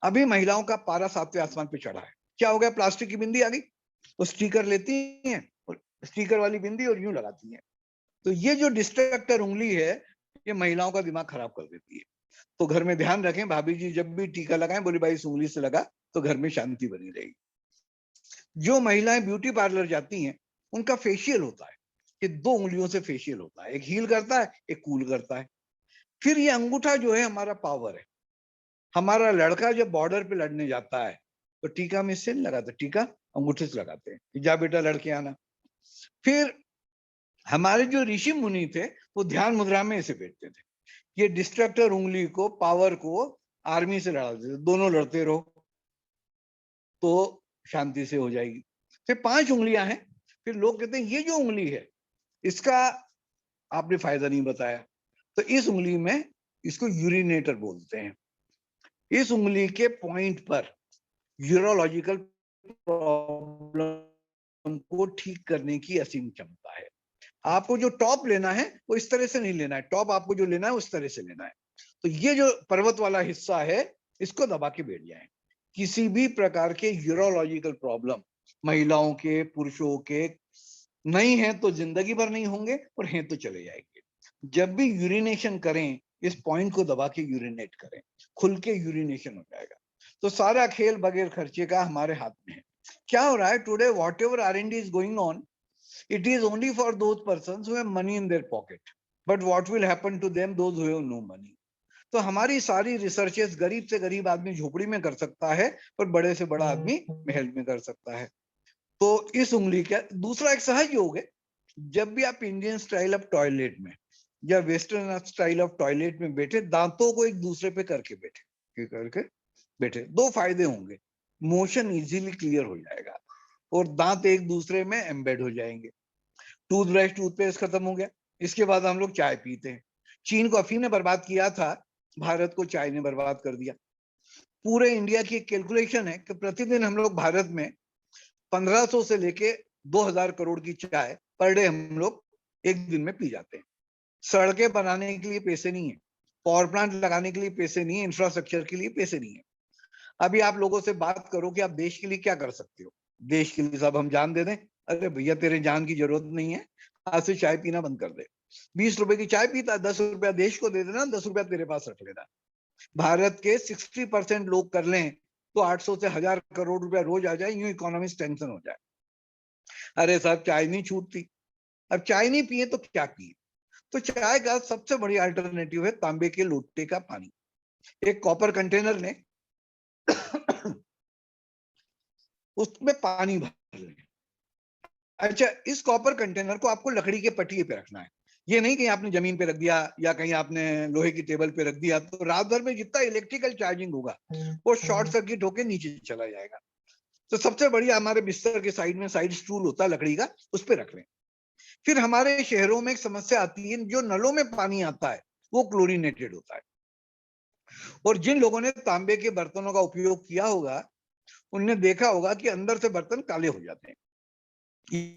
अभी महिलाओं का पारा 7वें आसमान पे चढ़ा है। क्या हो गया? प्लास्टिक की बिंदी आ गई, वो स्टिकर लेती हैं और स्टिकर वाली बिंदी और यूं लगाती हैं। तो ये जो डिस्ट्रक्टर उंगली है ये महिलाओं का दिमाग खराब कर देती है। तो घर में ध्यान रखें, भाभी जी जब भी टीका लगाएं बोले भाई इस उंगली से लगा तो घर में शांति बनी रहेगी। जो महिलाएं ब्यूटी पार्लर जाती हैं उनका फेशियल होता है, ये 2 उंगलियों से फेशियल होता है, एक हील करता है, एक कूल करता है। फिर ये अंगूठा जो है हमारा पावर है। हमारा लड़का जब बॉर्डर पे लड़ने जाता है तो टीका में इससे नहीं लगाते, टीका अंगूठे से लगाते हैं, जा बेटा लड़के आना। फिर हमारे जो ऋषि मुनि थे वो ध्यान मुद्रा में ऐसे बैठते थे, ये डिस्ट्रक्टर उंगली को, पावर को आर्मी से लड़ाते थे, दोनों लड़ते रहो तो शांति से हो जाएगी। फिर 5 उंगलियां हैं। फिर लोग कहते हैं ये जो उंगली है इसका आपने फायदा नहीं बताया, तो इस उंगली में इसको यूरिनेटर बोलते हैं। इस उंगली के पॉइंट पर यूरोलॉजिकल प्रॉब्लम को ठीक करने की असीम क्षमता है। आपको जो टॉप लेना है वो इस तरह से नहीं लेना है, टॉप आपको जो लेना है उस तरह से लेना है। तो ये जो पर्वत वाला हिस्सा है इसको दबा के बैठ जाए। किसी भी प्रकार के यूरोलॉजिकल प्रॉब्लम महिलाओं के, पुरुषों के नहीं है तो जिंदगी भर नहीं होंगे, और हैं तो चले जाएंगे। जब भी यूरिनेशन करें इस पॉइंट को दबा के यूरिनेट करें, खुल के यूरिनेशन हो जाएगा। तो सारा खेल बगैर खर्चे का हमारे हाथ में है। क्या हो रहा है today, what ever R&D is going on, it is only for those persons who have money in their pocket, but what will happen to them those who have no money. तो हमारी सारी रिसर्चेस गरीब से गरीब आदमी झोपड़ी में कर सकता है, पर बड़े से बड़ा आदमी महल में कर सकता है। तो इस उंगली का दूसरा एक सहज योग है, जब भी आप इंडियन स्टाइल ऑफ टॉयलेट में या वेस्टर्न स्टाइल ऑफ टॉयलेट में बैठे, दांतों को एक दूसरे पे करके बैठे, दो फायदे होंगे, मोशन इजीली क्लियर हो जाएगा और दांत एक दूसरे में एम्बेड हो जाएंगे। टूथब्रश टूथपेस्ट खत्म हो गया। इसके बाद हम लोग चाय पीते हैं। चीन को अफीम ने बर्बाद किया था, भारत को चाय ने बर्बाद कर दिया। पूरे इंडिया की कैलकुलेशन है कि प्रतिदिन हम लोग भारत में 1500 से लेके 2000 करोड़ की चाय पर डे हम लोग एक दिन में पी जाते हैं। सड़कें बनाने के लिए पैसे नहीं है, पावर प्लांट लगाने के लिए पैसे नहीं है, इंफ्रास्ट्रक्चर के लिए पैसे नहीं है। अभी आप लोगों से बात करो कि आप देश के लिए क्या कर सकते हो, देश के लिए सब हम जान दे दें। अरे भैया तेरे जान की जरूरत नहीं है, आज से चाय पीना बंद कर दे। 20 रुपए की चाय पीता, 10 रुपया देश को दे देना, 10 रुपया तेरे पास रख लेना। भारत के 60% लोग कर लें तो 800 से 1000 करोड़ रुपया रोज आ जाए, यूं इकोनॉमी टेंशन हो जाए। अरे साहब चाय नहीं छूटती। अब चाय नहीं पिए तो क्या पिए? तो चाय का सबसे बड़ी अल्टरनेटिव है तांबे के लोटे का पानी। एक कॉपर कंटेनर ने उसमें पानी भर लें। अच्छा, इस कॉपर कंटेनर को आपको लकड़ी के पटिए पे रखना है। ये नहीं कि आपने जमीन पे रख दिया या कहीं आपने लोहे की टेबल पे रख दिया, तो रात भर में जितना इलेक्ट्रिकल चार्जिंग होगा वो शॉर्ट सर्किट होकर नीचे चला जाएगा। तो सबसे बढ़िया हमारे बिस्तर के साइड में साइड स्टूल होता है लकड़ी का, उस पर रख लें। फिर हमारे शहरों में एक समस्या आती है, जो नलों में पानी आता है वो क्लोरीनेटेड होता है, और जिन लोगों ने तांबे के बर्तनों का उपयोग किया होगा उनने देखा होगा कि अंदर से बर्तन काले हो जाते हैं।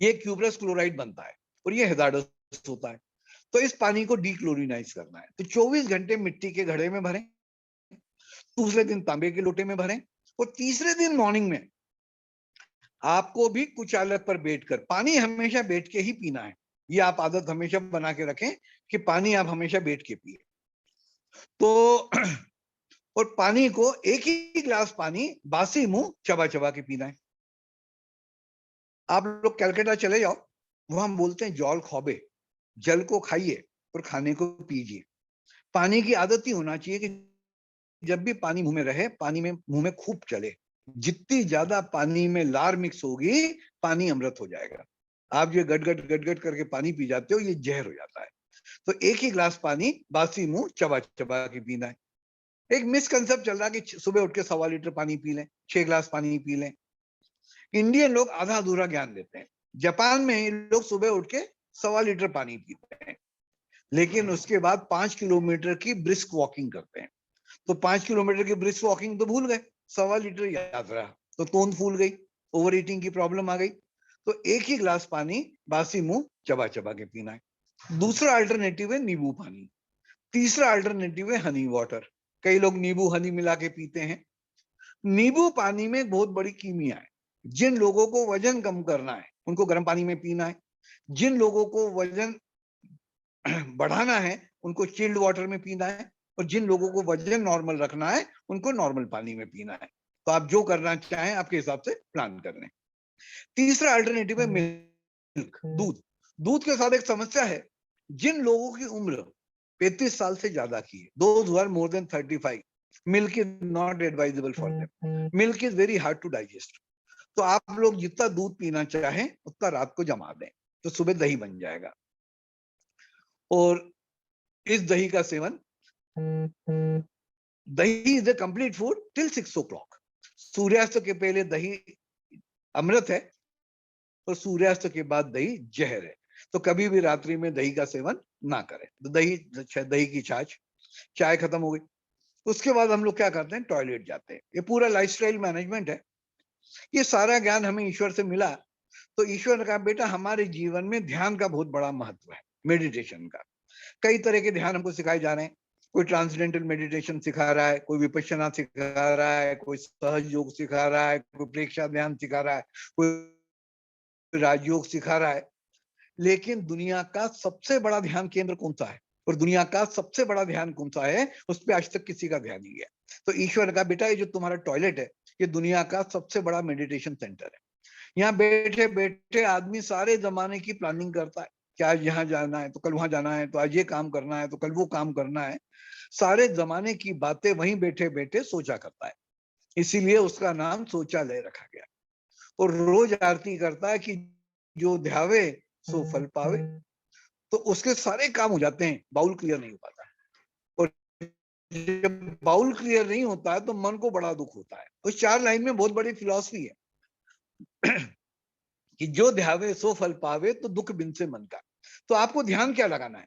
ये क्यूबरस क्लोराइड बनता है और ये हैजार्डस होता है। तो इस पानी को डीक्लोरिनाइज करना है, तो 24 घंटे मिट्टी के घड़े में भरें, दूसरे दिन तांबे के लोटे में भरें, और तीसरे दिन मॉर्निंग में आपको भी कुचालक पर बैठकर, पानी हमेशा बैठ के ही पीना है। ये आप आदत हमेशा बना के रखें कि पानी आप हमेशा बैठ के पिए। तो और पानी को एक ही गिलास पानी बासी मुंह चबा चबा के पीना है। आप लोग कलकत्ता चले जाओ, वहां बोलते हैं जल खोबे, जल को खाइए और खाने को पीजिए। पानी की आदत ही होना चाहिए कि जब भी पानी मुंह में रहे, पानी में मुंह में खूब चले। जितनी ज्यादा पानी में लार मिक्स होगी, पानी अमृत हो जाएगा। आप जो गट गट करके पानी पी जाते हो, ये जहर हो जाता है। तो एक ही गिलास पानी बासी मुंह चबा चबा के पीना है। एक मिसकंसेप्ट चल रहा है कि सुबह उठ के 1.25 लीटर पानी पी लें, 6 गिलास पानी पी लें। इंडियन लोग आधा अधूरा ज्ञान देते हैं। जापान में लोग सुबह उठ के 1.25 लीटर पानी पीते हैं, लेकिन उसके बाद 5 किलोमीटर की ब्रिस्क वॉकिंग करते हैं। तो 5 किलोमीटर की ब्रिस्क वॉकिंग तो भूल गए, 1.25 लीटर याद रहा, तो तोंद फूल गई, ओवर ईटिंग की प्रॉब्लम आ गई। तो एक ही गिलास पानी बासी मुंह चबा चबा के पीना है। दूसरा अल्टरनेटिव है नींबू पानी। तीसरा अल्टरनेटिव है हनी वाटर। कई लोग नींबू हनी मिला के पीते हैं। नींबू पानी में बहुत बड़ी कीमिया है। जिन लोगों को वजन कम करना है उनको गर्म पानी में पीना है, जिन लोगों को वजन बढ़ाना है उनको चिल्ड वाटर में पीना है, और जिन लोगों को वजन नॉर्मल रखना है उनको नॉर्मल पानी में पीना है। तो आप जो करना चाहें आपके हिसाब से प्लान कर लें। तीसरा अल्टरनेटिव है मिल्क, दूध। दूध के साथ एक समस्या है, जिन लोगों की उम्र 35 साल से ज्यादा की है, those who are more than 35, milk is not advisable for them. Milk is very hard to digest. तो आप लोग जितना दूध पीना चाहें उतना रात को जमा दें, तो सुबह दही बन जाएगा। और इस दही का सेवन, दही is a complete food till 6 o'clock। सूर्यास्त के पहले दही अमृत है और सूर्यास्त के बाद दही जहर है। तो कभी भी रात्रि में दही का सेवन ना करें। तो दही की छाछ, चाय खत्म हो गई। उसके बाद हम लोग क्या करते हैं, टॉयलेट जाते हैं। ये पूरा लाइफस्टाइल मैनेजमेंट है। ये सारा ज्ञान हमें ईश्वर से मिला। तो ईश्वर ने कहा बेटा हमारे जीवन में ध्यान का बहुत बड़ा महत्व है, मेडिटेशन का। कई तरह के ध्यान हमको सिखाए जा रहे हैं। कोई ट्रांसडेंटल मेडिटेशन सिखा रहा है, कोई विपश्यना सिखा रहा है, कोई सहज योग सिखा रहा है, कोई प्रेक्षा ध्यान सिखा रहा है, कोई राजयोग सिखा रहा है। लेकिन दुनिया का सबसे बड़ा ध्यान केंद्र कौन सा है और दुनिया का सबसे बड़ा ध्यान कौन सा है, उस पर आज तक किसी का ध्यान नहीं गया। तो ईश्वर का बेटा ये जो तुम्हारा टॉयलेट है, ये दुनिया का सबसे बड़ा मेडिटेशन सेंटर है। यहाँ बैठे बैठे आदमी सारे जमाने की प्लानिंग करता है कि आज यहाँ जाना है तो कल वहां जाना है, तो आज ये काम करना है तो कल वो काम करना है। सारे जमाने की बातें वहीं बैठे बैठे सोचा करता है, इसीलिए उसका नाम शौचालय रखा गया। और रोज आरती करता है कि जो ध्यावे सो फल पावे। तो उसके सारे काम हो जाते हैं, बाउल क्लियर नहीं हो पाता। और जब बाउल क्लियर नहीं होता है तो मन को बड़ा दुख होता है। उस 4 लाइन में बहुत बड़ी फिलॉसफी है कि जो ध्यावे सो फल पावे, तो दुख बिन से मन का। तो आपको ध्यान क्या लगाना है?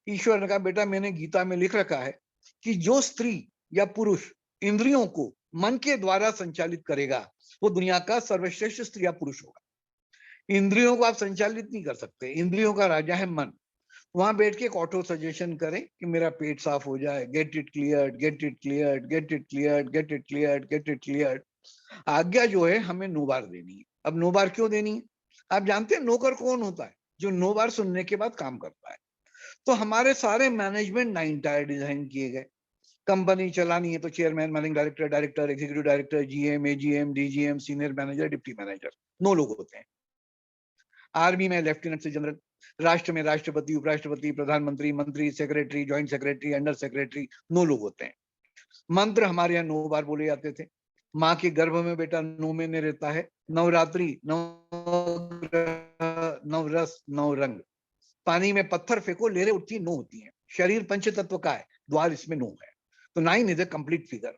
ईश्वर ने कहा बेटा मैंने गीता में लिख रखा है कि जो स्त्री या पुरुष इंद्रियों को मन के द्वारा संचालित करेगा वो दुनिया का सर्वश्रेष्ठ स्त्री या पुरुष होगा। इंद्रियों को आप संचालित नहीं कर सकते, इंद्रियों का राजा है मन। वहां बैठ के एक ऑटो सजेशन करें कि मेरा पेट साफ हो जाए, get it cleared, get it cleared, get it cleared, get it cleared, get it cleared. आज्ञा जो है हमें 9 बार देनी है। अब 9 बार क्यों देनी है? आप जानते हैं नौकर कौन होता है? जो 9 बार सुनने के बाद काम करता है। तो हमारे सारे मैनेजमेंट 9 टायर डिजाइन किए गए। कंपनी चलानी है तो chairman, managing director, director, executive director, GM, AGM, DGM, senior manager, deputy manager, 9 लोग होते हैं। आर्मी में लेफ्टिनेंट से जनरल, राष्ट्र में राष्ट्रपति, उपराष्ट्रपति, प्रधानमंत्री, मंत्री, secretary, joint secretary, under secretary, 9 लोग होते हैं। मंत्र हमारे यहाँ 9 बार बोले जाते थे। माँ के गर्भ में बेटा 9 महीने रहता है। नवरात्रि, नवरस, नौ रंग। पानी में पत्थर फेंको, लहरें उठती 9 होती हैं। शरीर पंच तत्व का है, द्वार इसमें 9 है। तो 9 इज ए कंप्लीट फिगर।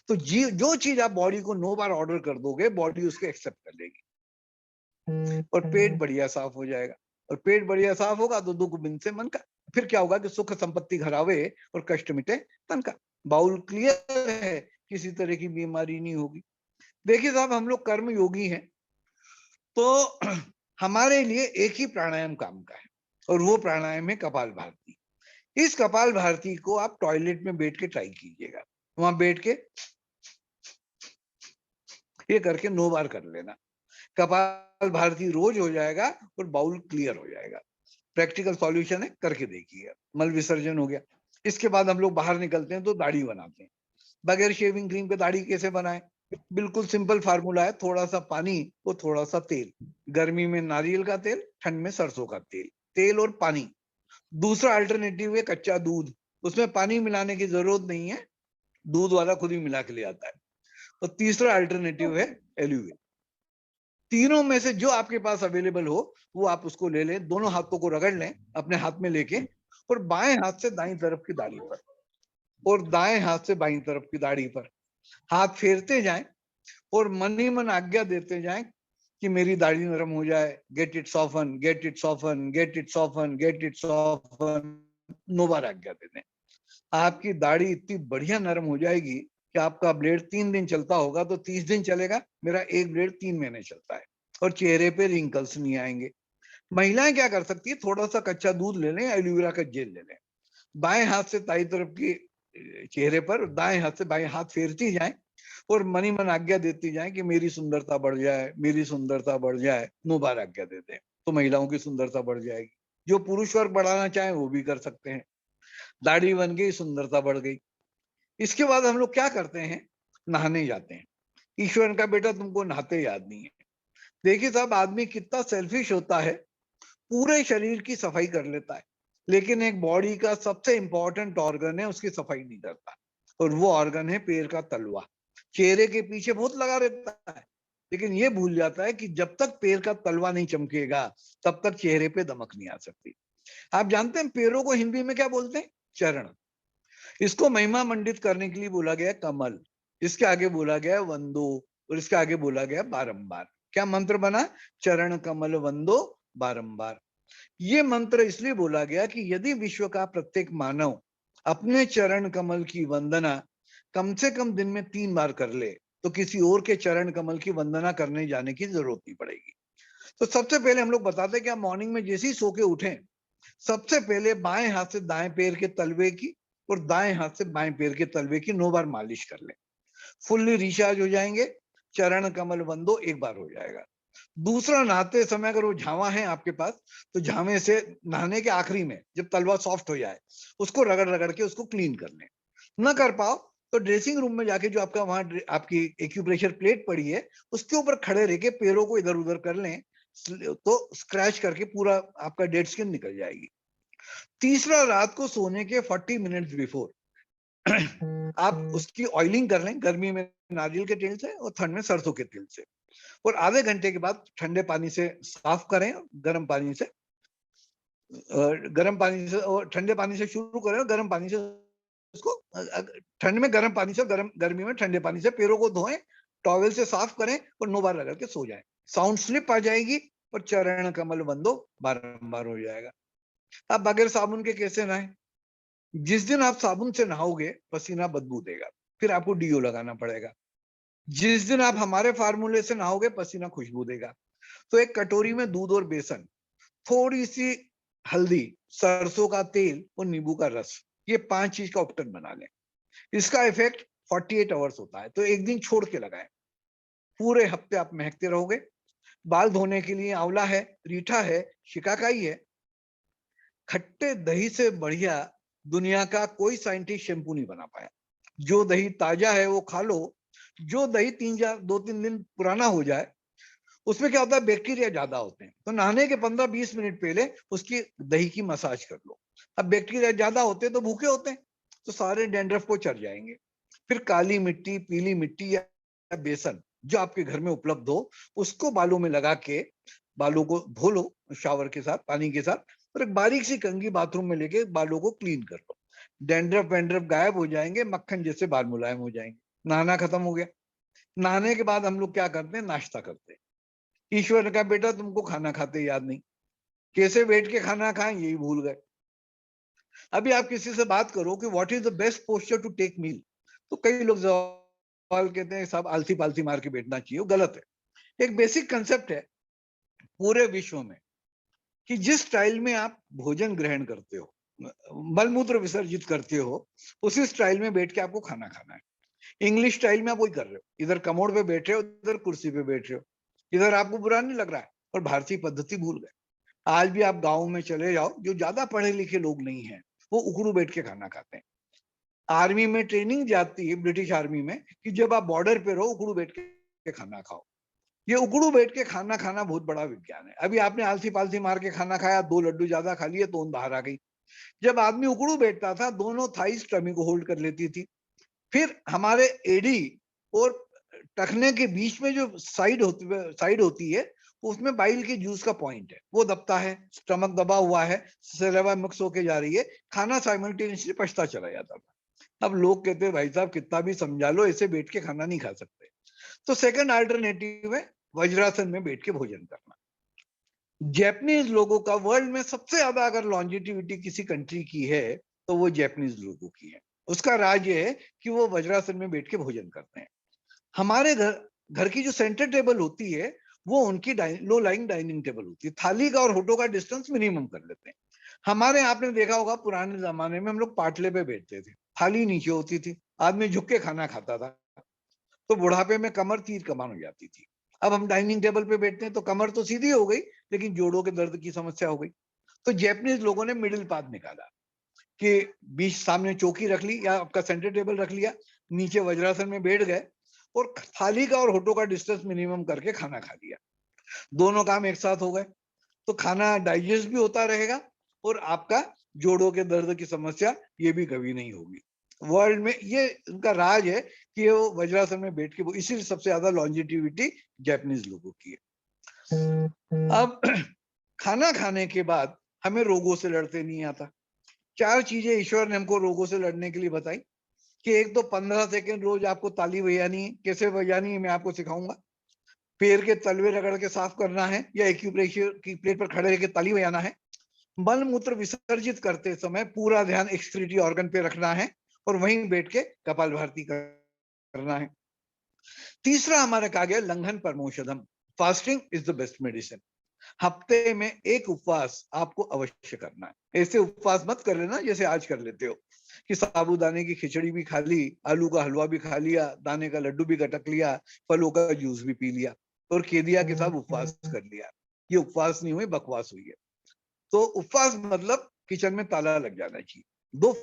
तो जो चीज आप बॉडी को 9 बार ऑर्डर कर दोगे, बॉडी उसको एक्सेप्ट कर लेगी और पेट बढ़िया साफ हो जाएगा। और पेट बढ़िया साफ होगा तो दुख बिन से मन का। फिर क्या होगा कि सुख संपत्ति घर आवे और कष्ट मिटे तन का। बाउल क्लियर है, किसी तरह की बीमारी नहीं होगी। देखिए साहब, हम लोग कर्म योगी हैं, तो हमारे लिए एक ही प्राणायाम काम का है और वो प्राणायाम है कपाल भारती। इस कपाल भारती को आप टॉयलेट में बैठ के ट्राई कीजिएगा। वहां बैठ के ये करके 9 बार कर लेना। कपाल भारती रोज हो जाएगा और बाउल क्लियर हो जाएगा। प्रैक्टिकल सॉल्यूशन है, करके देखिएगा। मल विसर्जन हो गया। इसके बाद हम लोग बाहर निकलते हैं तो दाढ़ी बनाते हैं। बगैर शेविंग क्रीम के दाढ़ी कैसे बनाए? बिल्कुल सिंपल फार्मूला है, थोड़ा सा पानी और थोड़ा सा तेल। गर्मी में नारियल का तेल, ठंड में सरसों का तेल। तेल और पानी। दूसरा अल्टरनेटिव है कच्चा दूध, उसमें पानी मिलाने की जरूरत नहीं है, दूध वाला खुद ही मिला के ले आता है। और तीसरा अल्टरनेटिव है एलोवेरा। तीनों में से जो आपके पास अवेलेबल हो वो आप उसको ले लें, दोनों हाथों को रगड़ लें अपने हाथ में लेके, और बाएं हाथ से दाईं तरफ की दाढ़ी पर और दाएं हाथ से बाईं तरफ की दाढ़ी पर हाथ फेरते जाएं और मन ही मन आज्ञा देते जाएं कि मेरी दाढ़ी नरम हो जाए। Get it soften, get it soften, get it soften, get it soften. 9 बार आज्ञा दे दें। आपकी दाढ़ी इतनी बढ़िया नरम हो जाएगी कि आपका ब्लेड 3 दिन चलता होगा तो 30 दिन चलेगा। मेरा एक ब्लेड 3 महीने चलता है और चेहरे पे रिंकल्स नहीं आएंगे। महिलाएं क्या कर सकती है? थोड़ा सा कच्चा दूध ले लें, एलोवेरा का जेल ले लें, बाएं हाथ से दाईं तरफ की चेहरे पर, दाएं हाथ से बाएं हाथ फेरती जाएं और मन ही मन आज्ञा देती जाएं कि मेरी सुंदरता बढ़ जाए, मेरी सुंदरता बढ़ जाए। 9 बार आज्ञा देते हैं तो महिलाओं की सुंदरता बढ़ जाएगी। जो पुरुष वर्ग बढ़ाना चाहे वो भी कर सकते हैं। दाढ़ी बन गई, सुंदरता बढ़ गई। इसके बाद हम लोग क्या करते हैं? नहाने जाते हैं। ईश्वर का बेटा तुमको नहाते याद नहीं है। देखिए साहब, आदमी कितना सेल्फिश होता है, पूरे शरीर की सफाई कर लेता है लेकिन एक बॉडी का सबसे इंपॉर्टेंट ऑर्गन है उसकी सफाई नहीं करता, और वो ऑर्गन है पैर का तलवा। चेहरे के पीछे बहुत लगा रहता है लेकिन ये भूल जाता है कि जब तक पैर का तलवा नहीं चमकेगा तब तक चेहरे पे दमक नहीं आ सकती। आप जानते हैं पैरों को हिंदी में क्या बोलते हैं? चरण। इसको महिमा मंडित करने के लिए बोला गया कमल, इसके आगे बोला गया वंदो, और इसके आगे बोला गया बारंबार। क्या मंत्र बना? चरण कमल वंदो बारंबार। ये मंत्र इसलिए बोला गया कि यदि विश्व का प्रत्येक मानव अपने चरण कमल की वंदना कम से कम दिन में 3 बार कर ले तो किसी और के चरण कमल की वंदना करने जाने की जरूरत नहीं पड़ेगी। तो सबसे पहले हम लोग बताते हैं कि आप मॉर्निंग में जैसे ही सो के उठें, सबसे पहले बाएं हाथ से दाएं पैर के तलवे की और दाएं हाथ से बाएं पैर के तलवे की 9 बार मालिश कर लें। फुल्ली रिचार्ज हो जाएंगे। चरण कमल वंदो 1 बार हो जाएगा। दूसरा, नहाते समय अगर वो झावा है आपके पास तो झावे से नहाने के आखिरी में जब तलवा सॉफ्ट हो जाए उसको रगड़ रगड़ के उसको क्लीन कर लें। न कर पाओ तो ड्रेसिंग रूम में जाके जो आपका वहां आपकी एक्यूप्रेशर प्लेट पड़ी है उसके ऊपर खड़े रह के पैरों को इधर उधर कर लें, तो स्क्रैच करके पूरा आपका डेड स्किन निकल जाएगी। तीसरा, रात को सोने के 40 मिनट्स बिफोर आप उसकी ऑयलिंग कर लें, गर्मी में नारियल के तेल से और ठंड में सरसों के तेल से, और आधे घंटे के बाद ठंडे पानी से साफ करें, गर्म पानी से, गर्म पानी से और ठंडे पानी से शुरू करें और गर्म पानी से उसको, ठंड में गर्म पानी से, गर्मी में ठंडे पानी से पैरों को धोएं, टॉवेल से साफ करें और 9 बार रगड़ के सो जाएं। साउंड स्लिप आ जाएगी और चरण कमल बंदो बारंबार हो जाएगा। अब बगैर साबुन के कैसे नहाएं? जिस दिन आप साबुन से नहाओगे पसीना बदबू देगा, फिर आपको डीओ लगाना पड़ेगा। जिस दिन आप हमारे फार्मूले से नहाओगे पसीना खुशबू देगा। तो एक कटोरी में दूध और बेसन, थोड़ी सी हल्दी, सरसों का तेल और नींबू का रस, ये 5 चीज का उपटन बना लें। इसका इफेक्ट 48 आवर्स होता है, तो एक दिन छोड़ के लगाएं। पूरे हफ्ते आप महकते रहोगे। बाल धोने के लिए आंवला है, रीठा है, शिकाकाई है। खट्टे दही से बढ़िया दुनिया का कोई साइंटिस्ट शैम्पू नहीं बना पाया। जो दही ताजा है वो खा लो। जो दही 2-3 दिन पुराना हो जाए उसमें क्या होता है, बैक्टीरिया ज्यादा होते हैं, तो नहाने के 15-20 मिनट पहले उसकी दही की मसाज कर लो। अब बैक्टीरिया ज्यादा होते हैं तो भूखे होते हैं, तो सारे डैंड्रफ को चढ़ जाएंगे। फिर काली मिट्टी, पीली मिट्टी या बेसन जो आपके घर में उपलब्ध हो, उसको बालों में लगा के बालों को धो लो शावर के साथ, पानी के साथ, और एक बारीक सी कंघी बाथरूम में लेके बालों को क्लीन कर लो। डैंड्रफ वैंड्रफ गायब हो जाएंगे, मक्खन जैसे बाल मुलायम हो जाएंगे। नहाना खत्म हो गया। नहाने के बाद हम लोग क्या करते हैं, नाश्ता करते हैं। ईश्वर ने कहा बेटा तुमको खाना खाते याद नहीं, कैसे बैठ के खाना खाएं यही भूल गए। अभी आप किसी से बात करो कि what is the best posture to take meal, तो कई लोग सवाल कहते हैं सब आलती पालती मार के बैठना चाहिए। गलत है। एक बेसिक कंसेप्ट है पूरे विश्व में कि जिस स्टाइल में आप भोजन ग्रहण करते हो, मलमूत्र विसर्जित करते हो, उसी स्टाइल में बैठ के आपको खाना खाना है। इंग्लिश स्टाइल में आप वही कर रहे हो, इधर कमोड पे बैठ रहे हो, इधर कुर्सी पे बैठ रहे हो, इधर आपको बुरा नहीं लग रहा है, और भारतीय पद्धति भूल गए। आज भी आप गाँव में चले जाओ, जो ज्यादा पढ़े लिखे लोग नहीं है वो उकड़ू बैठ के खाना खाते हैं। आर्मी में ट्रेनिंग जाती है, ब्रिटिश आर्मी में, कि जब आप बॉर्डर पे रहो उकड़ू बैठ के खाना खाओ। ये उकड़ू बैठ के खाना खाना बहुत बड़ा विज्ञान है। अभी आपने आलसी पालसी मार के खाना खाया, 2 लड्डू ज्यादा खा लिए, तोंद बाहर आ गई। जब आदमी उकड़ू बैठता था, दोनों थाइस टमी को होल्ड कर लेती थी। फिर हमारे एडी और टखने के बीच में जो साइड होती है, उसमें बाइल के जूस का पॉइंट है, वो दबता है, स्टमक दबा हुआ है, सलेवा मिक्स होके जा रही है, खाना साइमल्टेनियसली पचता चला जाता था। अब लोग कहते हैं भाई साहब कितना भी समझा लो, ऐसे बैठ के खाना नहीं खा सकते। तो सेकंड अल्टरनेटिव है वज्रासन में बैठ के भोजन करना। जैपनीज लोगों का वर्ल्ड में सबसे ज्यादा अगर लॉन्जिटिविटी किसी कंट्री की है तो वो जैपनीज लोगों की है। उसका राज ये है कि वो वज्रासन में बैठ के भोजन करते हैं। हमारे घर की जो सेंटर टेबल होती है वो उनकी लो लाइंग डाइनिंग टेबल होती है। थाली का और होठों का डिस्टेंस मिनिमम कर लेते हैं। हमारे आपने देखा होगा पुराने जमाने में हम लोग पाटले पे बैठते थे, थाली नीचे होती थी, आदमी झुक के खाना खाता था, तो बुढ़ापे में कमर तीर कमान हो जाती थी। अब हम डाइनिंग टेबल पे बैठते हैं तो कमर तो सीधी हो गई, लेकिन जोड़ों के दर्द की समस्या हो गई। तो जैपनीज लोगों ने मिडिल पाथ निकाला कि बीच सामने चौकी रख ली या आपका सेंटर टेबल रख लिया, नीचे वज्रासन में बैठ गए और थाली का और होठों का डिस्टेंस मिनिमम करके खाना खा लिया। दोनों काम एक साथ हो गए, तो खाना डाइजेस्ट भी होता रहेगा और आपका जोड़ों के दर्द की समस्या ये भी कभी नहीं होगी। वर्ल्ड में ये उनका राज है कि वो वज्रासन में बैठ के, वो इसीलिए सबसे ज्यादा लॉन्जिटिविटी जापानीज लोगों की है। अब खाना खाने के बाद हमें रोगों से लड़ते नहीं आता। 4 चीजें ईश्वर ने हमको रोगों से लड़ने के लिए बताई कि एक तो 15 सेकंड रोज आपको ताली बजानी है। कैसे बजानी है मैं आपको सिखाऊंगा। पैर के तलवे रगड़ के साफ करना है या एक्यूप्रेशर की प्लेट पर खड़े रहकर ताली बजाना है। मल मूत्र विसर्जित करते समय पूरा ध्यान एक्सक्रीटरी ऑर्गन पे रखना है और वहीं बैठ के कपालभाति करना है। तीसरा हमारा कहा गया लंघन परमोषधम, fasting is the best medicine. हफ्ते में एक उपवास आपको अवश्य करना है। ऐसे उपवास मत कर लेना जैसे आज कर लेते हो कि साबूदाने की खिचड़ी भी खा ली, आलू का हलवा भी खा लिया, दाने का लड्डू भी गटक लिया, फलों का जूस भी पी लिया और केदिया के साथ उपवास कर लिया। ये उपवास नहीं हुई, बकवास हुई है। तो उपवास मतलब किचन में ताला लग जाना चाहिए। 2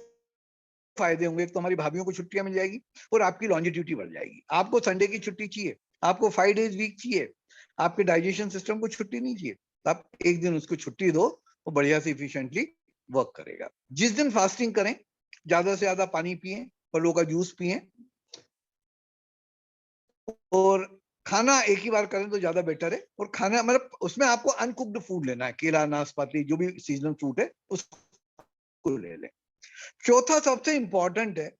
फायदे होंगे। एक तो हमारी भाभीयों को छुट्टियां मिल जाएगी और आपकी लॉन्जिट्यूटी बढ़ जाएगी। आपको संडे की छुट्टी चाहिए, आपको 5 डेज वीक चाहिए, आपके डाइजेशन सिस्टम को छुट्टी नहीं चाहिए, तो आप एक दिन उसको छुट्टी दो, वो बढ़िया से इफिशिएंटली वर्क करेगा। जिस दिन फास्टिंग करें, ज्यादा से ज्यादा पानी पिए, फलों का जूस पिए, और खाना एक ही बार करें तो ज्यादा बेटर है। और खाना मतलब उसमें आपको अनकुक्ड फूड लेना है, केला, नाशपाती, जो भी सीजनल फ्रूट है उसको ले लें। चौथा सबसे इंपॉर्टेंट है,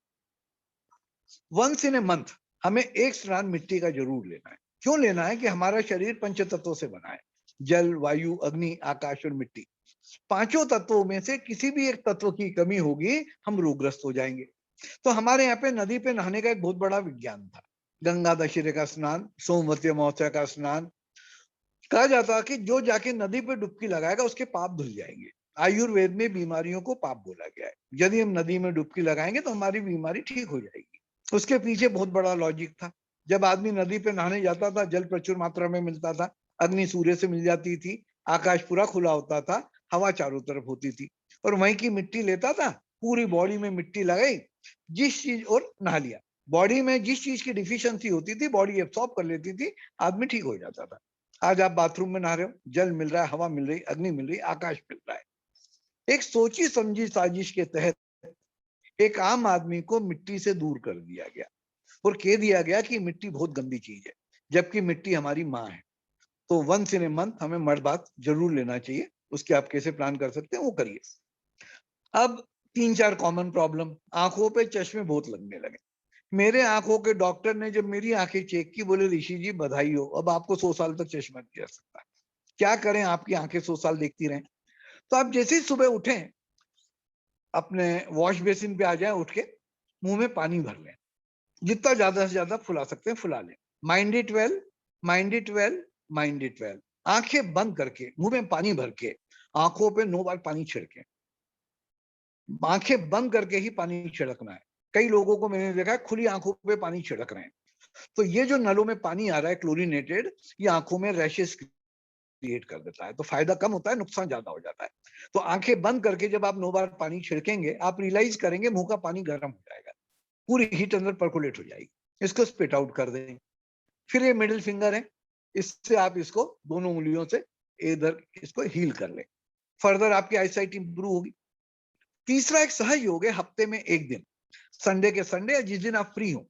वंस इन ए मंथ हमें एक स्नान मिट्टी का जरूर लेना है। क्यों लेना है? कि हमारा शरीर पंच तत्वों से बना है, जल, वायु, अग्नि, आकाश और मिट्टी। पांचों तत्वों में से किसी भी एक तत्व की कमी होगी, हम रोगग्रस्त हो जाएंगे। तो हमारे यहाँ पे नदी पे नहाने का एक बहुत बड़ा विज्ञान था। गंगा दशहरे का स्नान, सोमवती अमावस्या का स्नान। कहा जाता कि जो जाके नदी पे डुबकी लगाएगा उसके पाप धुल जाएंगे। आयुर्वेद में बीमारियों को पाप बोला गया है। यदि हम नदी में डुबकी लगाएंगे तो हमारी बीमारी ठीक हो जाएगी। उसके पीछे बहुत बड़ा लॉजिक था। जब आदमी नदी पे नहाने जाता था, जल प्रचुर मात्रा में मिलता था, अग्नि सूर्य से मिल जाती थी, आकाश पूरा खुला होता था, हवा चारों तरफ होती थी, और वहीं की मिट्टी लेता था, पूरी बॉडी में मिट्टी लगाई, जिस चीज, और नहा लिया। बॉडी में जिस चीज की डिफिशियंसी होती थी, बॉडी एब्सॉर्ब कर लेती थी, आदमी ठीक हो जाता था। आज आप बाथरूम में नहा रहे हो, जल मिल रहा है, हवा मिल रही, अग्नि मिल रही, आकाश मिल रहा है। एक सोची समझी साजिश के तहत एक आम आदमी को मिट्टी से दूर कर दिया गया और कह दिया गया कि मिट्टी बहुत गंदी चीज है, जबकि मिट्टी हमारी माँ है। तो वंस इन ए मंथ हमें मर्द बात जरूर लेना चाहिए। उसके आप कैसे प्लान कर सकते हैं वो करिए। अब 3-4 कॉमन प्रॉब्लम। आंखों पे चश्मे बहुत लगने लगे। मेरे आंखों के डॉक्टर ने जब मेरी आंखें चेक की, बोले ऋषि जी बधाई हो, अब आपको 100 साल तक चश्मा नहीं जा सकता। क्या करें, आपकी आंखें 100 साल देखती रहें? तो आप जैसे ही सुबह उठें, अपने वॉश बेसिन पे आ जाए, उठ के मुंह में पानी भर लें, जितना ज्यादा से ज्यादा फुला सकते हैं फुला लें। Mind it well, mind it well, mind it well. आंखें बंद करके मुंह में पानी भर के आंखों पे 9 बार पानी छिड़के। आंखें बंद करके ही पानी छिड़कना है। कई लोगों को मैंने देखा है खुली आंखों पे पानी छिड़क रहे हैं, तो ये जो नलों में पानी आ रहा है क्लोरीनेटेड, ये आंखों में रैशेस क्रिएट कर देता है। तो फायदा कम होता है, नुकसान ज्यादा हो जाता है। तो आंखें बंद करके जब आप 9 बार पानी छिड़केंगे, आप रियलाइज करेंगे मुंह का पानी गर्म हो जाएगा, पूरी हीट अंदर पर्कुलेट हो जाएगी। इसको स्पिट आउट कर दें। फिर ये मिडिल फिंगर है, इससे आप इसको दोनों उंगलियों से इधर इसको हील कर लें। फर्दर आपकी आईसाइट इंप्रूव होगी। तीसरा एक सहयोग है, हफ्ते में एक दिन, संडे के संडे या जिस दिन आप फ्री हो,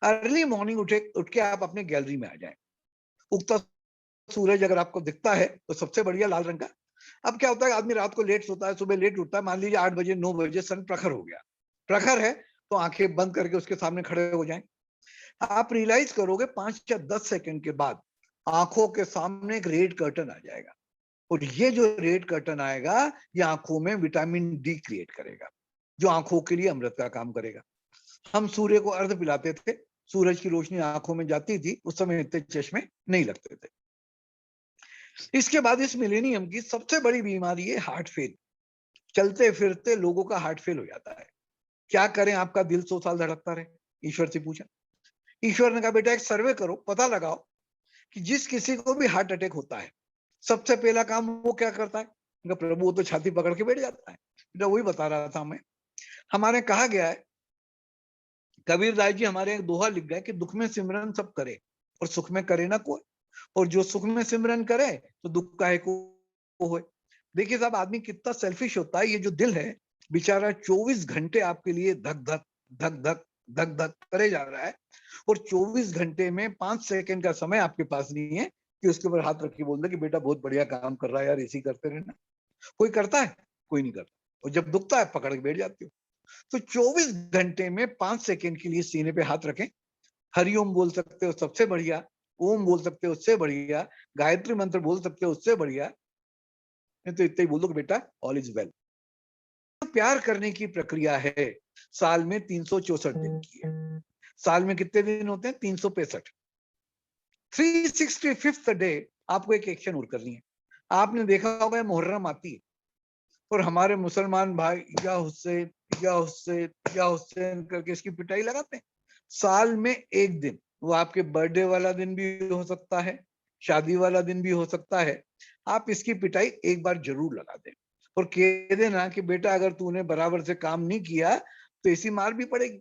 अर्ली मॉर्निंग उठ के आप अपने गैलरी में आ जाएं। उगता सूरज अगर आपको दिखता है तो सबसे बढ़िया लाल रंग का। अब क्या होता है, आदमी रात को लेट सोता है, सुबह लेट उठता है, मान लीजिए 8 बजे 9 बजे सन प्रखर हो गया, प्रखर है, तो आंखें बंद करके उसके सामने खड़े हो जाएं। आप रियलाइज करोगे 5 या 10 सेकंड के बाद आंखों के सामने एक रेड कर्टन आ जाएगा, और ये जो रेड कर्टन आएगा, ये आंखों में विटामिन डी क्रिएट करेगा, जो आंखों के लिए अमृत का काम करेगा। हम सूर्य को अर्घ पिलाते थे, सूरज की रोशनी आंखों में जाती थी, उस समय इतने चश्मे नहीं लगते थे। इसके बाद इस मिलेनियम की सबसे बड़ी बीमारी है हार्ट फेल। चलते फिरते लोगों का हार्ट फेल हो जाता है। क्या करें, आपका दिल 100 साल धड़कता रहे? ईश्वर से पूछा। ईश्वर ने कहा बेटा एक सर्वे करो, पता लगाओ कि जिस किसी को भी हार्ट अटैक होता है, सबसे पहला काम वो क्या करता है? प्रभु वो तो छाती पकड़ के बैठ जाता है। बेटा वही बता रहा था मैं। हमारे कहा गया है, कबीर दास जी हमारे एक दोहा लिख गए कि दुख में सिमरन सब करे और सुख में करे ना कोई, और जो सुख में सिमरन करे तो दुख काहे को होए। देखिए साहब, आदमी कितना सेल्फिश होता है। ये जो दिल है बेचारा 24 घंटे आपके लिए धक धक धक धक धक धक करे जा रहा है, और 24 घंटे में 5 सेकंड का समय आपके पास नहीं है कि उसके ऊपर हाथ रख के बोल दे कि बेटा बहुत बढ़िया काम कर रहा है यार, इसी करते रहना। कोई करता है? कोई नहीं करता। और जब दुखता है पकड़ के बैठ जाते हो। तो 24 घंटे में 5 सेकंड के लिए सीने पे हाथ रखें। हरिओम बोल सकते हो सबसे बढ़िया, ओम बोल सकते हो उससे बढ़िया, गायत्री मंत्र बोल सकते हो उससे बढ़िया, नहीं तो इतना ही बोल दो कि बेटा ऑल इज वेल। तो प्यार करने की प्रक्रिया है, साल में 364 दिन की है। साल में कितने दिन होते हैं? 365। 365th डे आपको एक एक्शन और करनी है। आपने देखा होगा मुहर्रम आती है और हमारे मुसलमान भाई या हुसैन या हुसैन या हुसैन करके इसकी पिटाई लगाते हैं। साल में एक दिन, वो आपके बर्थडे वाला दिन भी हो सकता है, शादी वाला दिन भी हो सकता है, आप इसकी पिटाई एक बार जरूर लगा दें और कह देना कि बेटा अगर तूने बराबर से काम नहीं किया तो ऐसी मार भी पड़ेगी।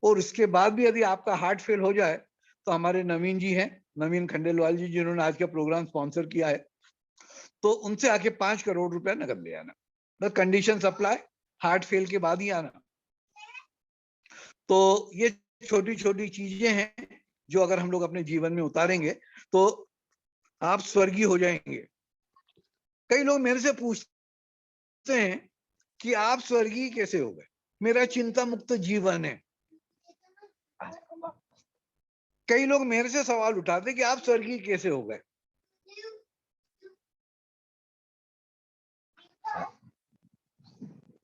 और उसके बाद भी यदि आपका हार्ट फेल हो जाए तो हमारे नवीन जी हैं, नवीन खंडेलवाल जी, जिन्होंने आज का प्रोग्राम स्पॉन्सर किया है, तो उनसे आके 5 करोड़ रुपया नगद ले आना। The condition apply, heart fail के बाद ही आना। तो ये छोटी छोटी चीजें हैं जो अगर हम लोग अपने जीवन में उतारेंगे तो आप स्वर्गीय हो जाएंगे। कई लोग मेरे से पूछते हैं कि आप स्वर्गीय कैसे हो गए? मेरा चिंता मुक्त जीवन है। कई लोग मेरे से सवाल उठाते कि आप स्वर्गीय कैसे हो गए?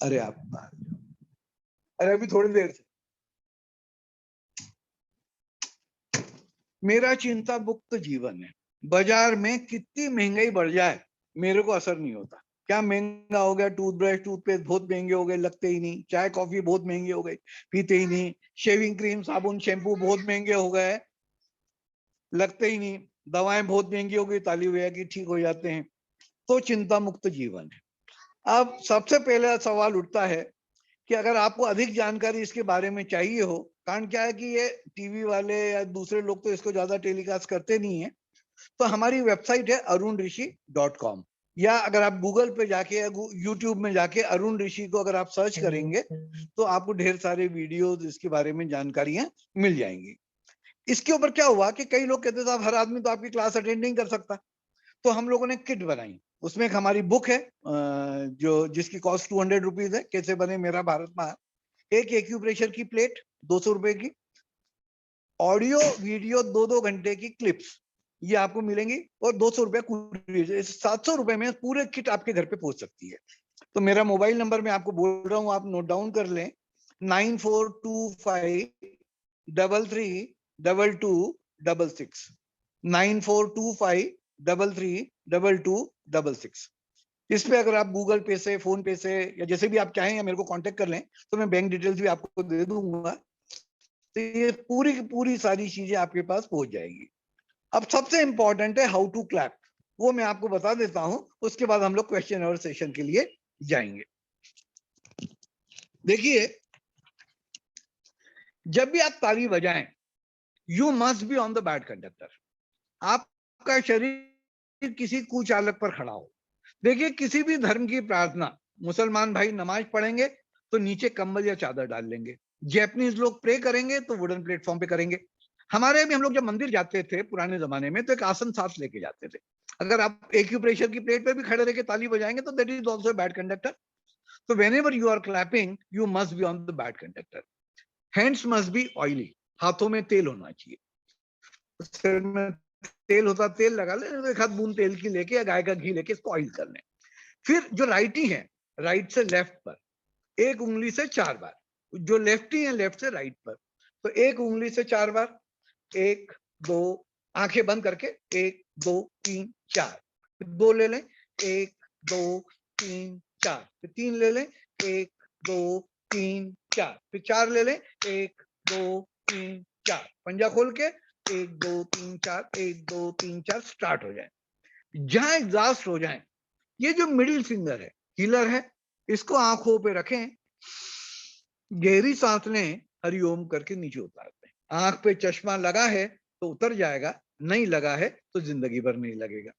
अरे आप, अरे अभी थोड़ी देर से, मेरा चिंता मुक्त जीवन है। बाजार में कितनी महंगाई बढ़ जाए मेरे को असर नहीं होता। क्या महंगा हो गया, टूथब्रश टूथपेस्ट बहुत महंगे हो गए, लगते ही नहीं। चाय कॉफी बहुत महंगी हो गई, पीते ही नहीं। शेविंग क्रीम साबुन शैम्पू बहुत महंगे हो गए, लगते ही नहीं। दवाएं बहुत महंगी हो गई, ताली हुआ कि ठीक हो जाते हैं। तो चिंता मुक्त जीवन है। अब सबसे पहला सवाल उठता है कि अगर आपको अधिक जानकारी इसके बारे में चाहिए हो, कारण क्या है कि ये टीवी वाले या दूसरे लोग तो इसको ज्यादा टेलीकास्ट करते नहीं है, तो हमारी वेबसाइट है arunrishi.com, या अगर आप गूगल पे जाके या यूट्यूब में जाके अरुण ऋषि को अगर आप सर्च करेंगे तो आपको ढेर सारे वीडियोस इसके बारे में जानकारियां मिल जाएंगी। इसके ऊपर क्या हुआ कि कई लोग कहते थे हर आदमी तो आपकी क्लास अटेंड नहीं कर सकता, तो हम लोगों ने किट बनाई। उसमें एक हमारी बुक है जो जिसकी कॉस्ट 200 रुपीज है, कैसे बने मेरा भारत महान। एक एक्यूप्रेशर की प्लेट 200 रुपए की, ऑडियो वीडियो 2-2 घंटे की क्लिप्स ये आपको मिलेंगी, और 200 रुपया कुरियर, 700 रुपए में पूरे किट आपके घर पे पहुंच सकती है। तो मेरा मोबाइल नंबर मैं आपको बोल रहा हूं, आप नोट डाउन कर लें, 9425332266, 9425332266। इस पे अगर आप गूगल पे से, फोन पे से, या जैसे भी आप चाहें, या मेरे को कांटेक्ट कर लें, तो मैं बैंक डिटेल्स भी आपको दे दूंगा। तो ये पूरी की पूरी सारी चीजें आपके पास पहुंच जाएगी। अब सबसे इंपॉर्टेंट है हाउ टू क्लैप, वो मैं आपको बता देता हूं, उसके बाद हम लोग क्वेश्चन और सेशन के लिए जाएंगे। देखिए, जब भी आप ताली बजाएं, you must be on the bad conductor. आपका शरीर किसी कुचालक पर खड़ा हो। देखिए, किसी भी धर्म की प्रार्थना, मुसलमान भाई नमाज पढ़ेंगे तो नीचे कंबल या चादर डाल लेंगे। जैपनीज लोग प्रे करेंगे तो वुडन प्लेटफॉर्म पे करेंगे। हमारे भी हम लोग जब मंदिर जाते थे पुराने जमाने में, तो एक आसन साथ लेके जाते थे। अगर आप एक्यूप्रेशर की प्लेट पे भी खड़े रह के ताली बजाएंगे तो that is also bad conductor. तो whenever you are clapping, you must be on the bad conductor. Hands must be oily. हाथों में तेल होना चाहिए। सिर में तेल होता, तेल लगा ले, एक हाथ बूंद तेल की लेके या गाय का घी लेके इसको ऑयल कर लें। फिर जो राइटी है, राइट से लेफ्ट पर एक उंगली से 4 बार, जो लेफ्टी है लेफ्ट से राइट पर, तो एक उंगली से 4 बार, 1 2, आंखें बंद करके 1 2 3 4, 2 ले लें, 1 2 3 4, फिर 3 ले लें, 1 2 3 4, फिर 4 ले लें, 1 2 3 4, पंजा खोल के 1 2 3 4, 1 2 3 4 स्टार्ट हो जाए। जहां एग्जॉस्ट हो जाए, ये जो मिडिल फिंगर है, हीलर है, इसको आंखों पे रखें, गहरी सांस लें, हरिओम करके नीचे उतारते हैं। आंख पे चश्मा लगा है तो उतर जाएगा, नहीं लगा है तो जिंदगी भर नहीं लगेगा।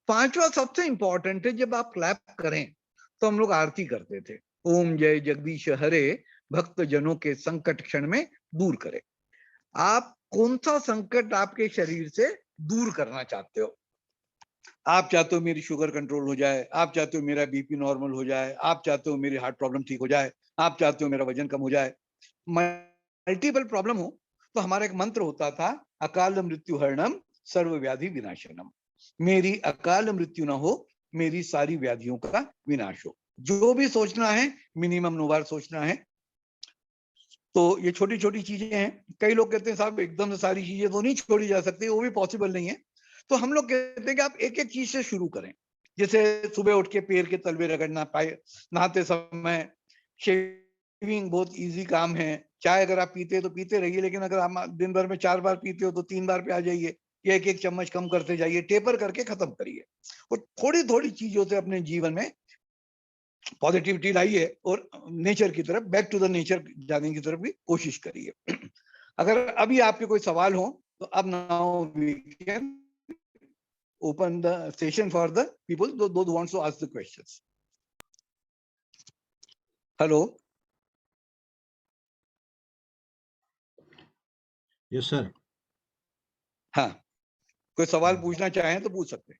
पांचवा सबसे इंपॉर्टेंट है, जब आप क्लैप करें तो हम लोग आरती करते थे, ओम जय जगदीश हरे, भक्त जनों के संकट क्षण में दूर करे। आप कौन सा संकट आपके शरीर से दूर करना चाहते हो? आप चाहते हो मेरी शुगर कंट्रोल हो जाए, आप चाहते हो मेरा बीपी नॉर्मल हो जाए, आप चाहते हो मेरी हार्ट प्रॉब्लम ठीक हो जाए, आप चाहते हो मेरा वजन कम हो जाए, मल्टीपल प्रॉब्लम हो, तो हमारा एक मंत्र होता था, अकाल मृत्यु हरणम सर्व व्याधि विनाशनम। मेरी अकाल मृत्यु ना हो, मेरी सारी व्याधियों का विनाश हो। जो भी सोचना है मिनिमम 9 बार सोचना है। तो ये छोटी छोटी चीजें हैं। कई लोग कहते हैं साहब एकदम से सारी चीजें तो नहीं छोड़ी जा सकती, वो भी पॉसिबल नहीं है। तो हम लोग कहते हैं कि आप एक एक चीज से शुरू करें। जैसे सुबह उठ के पैर के तलवे रगड़ना, पाए नहाते समय, शेविंग बहुत इजी काम है। चाय अगर आप पीते तो पीते रहिए, लेकिन अगर आप दिन भर में 4 बार पीते हो तो 3 बार पे आ जाइए, या एक एक चम्मच कम करते जाइए, टेपर करके खत्म करिए। और थोड़ी थोड़ी चीजों से अपने जीवन में पॉजिटिविटी लाइए और नेचर की तरफ, बैक टू द नेचर जाने की तरफ भी कोशिश करिए। अगर अभी आपके कोई सवाल हो तो अब now we can open the session for the people those wants to ask the questions. Hello.
Yes sir.
हाँ, कोई सवाल पूछना चाहें तो पूछ सकते हैं।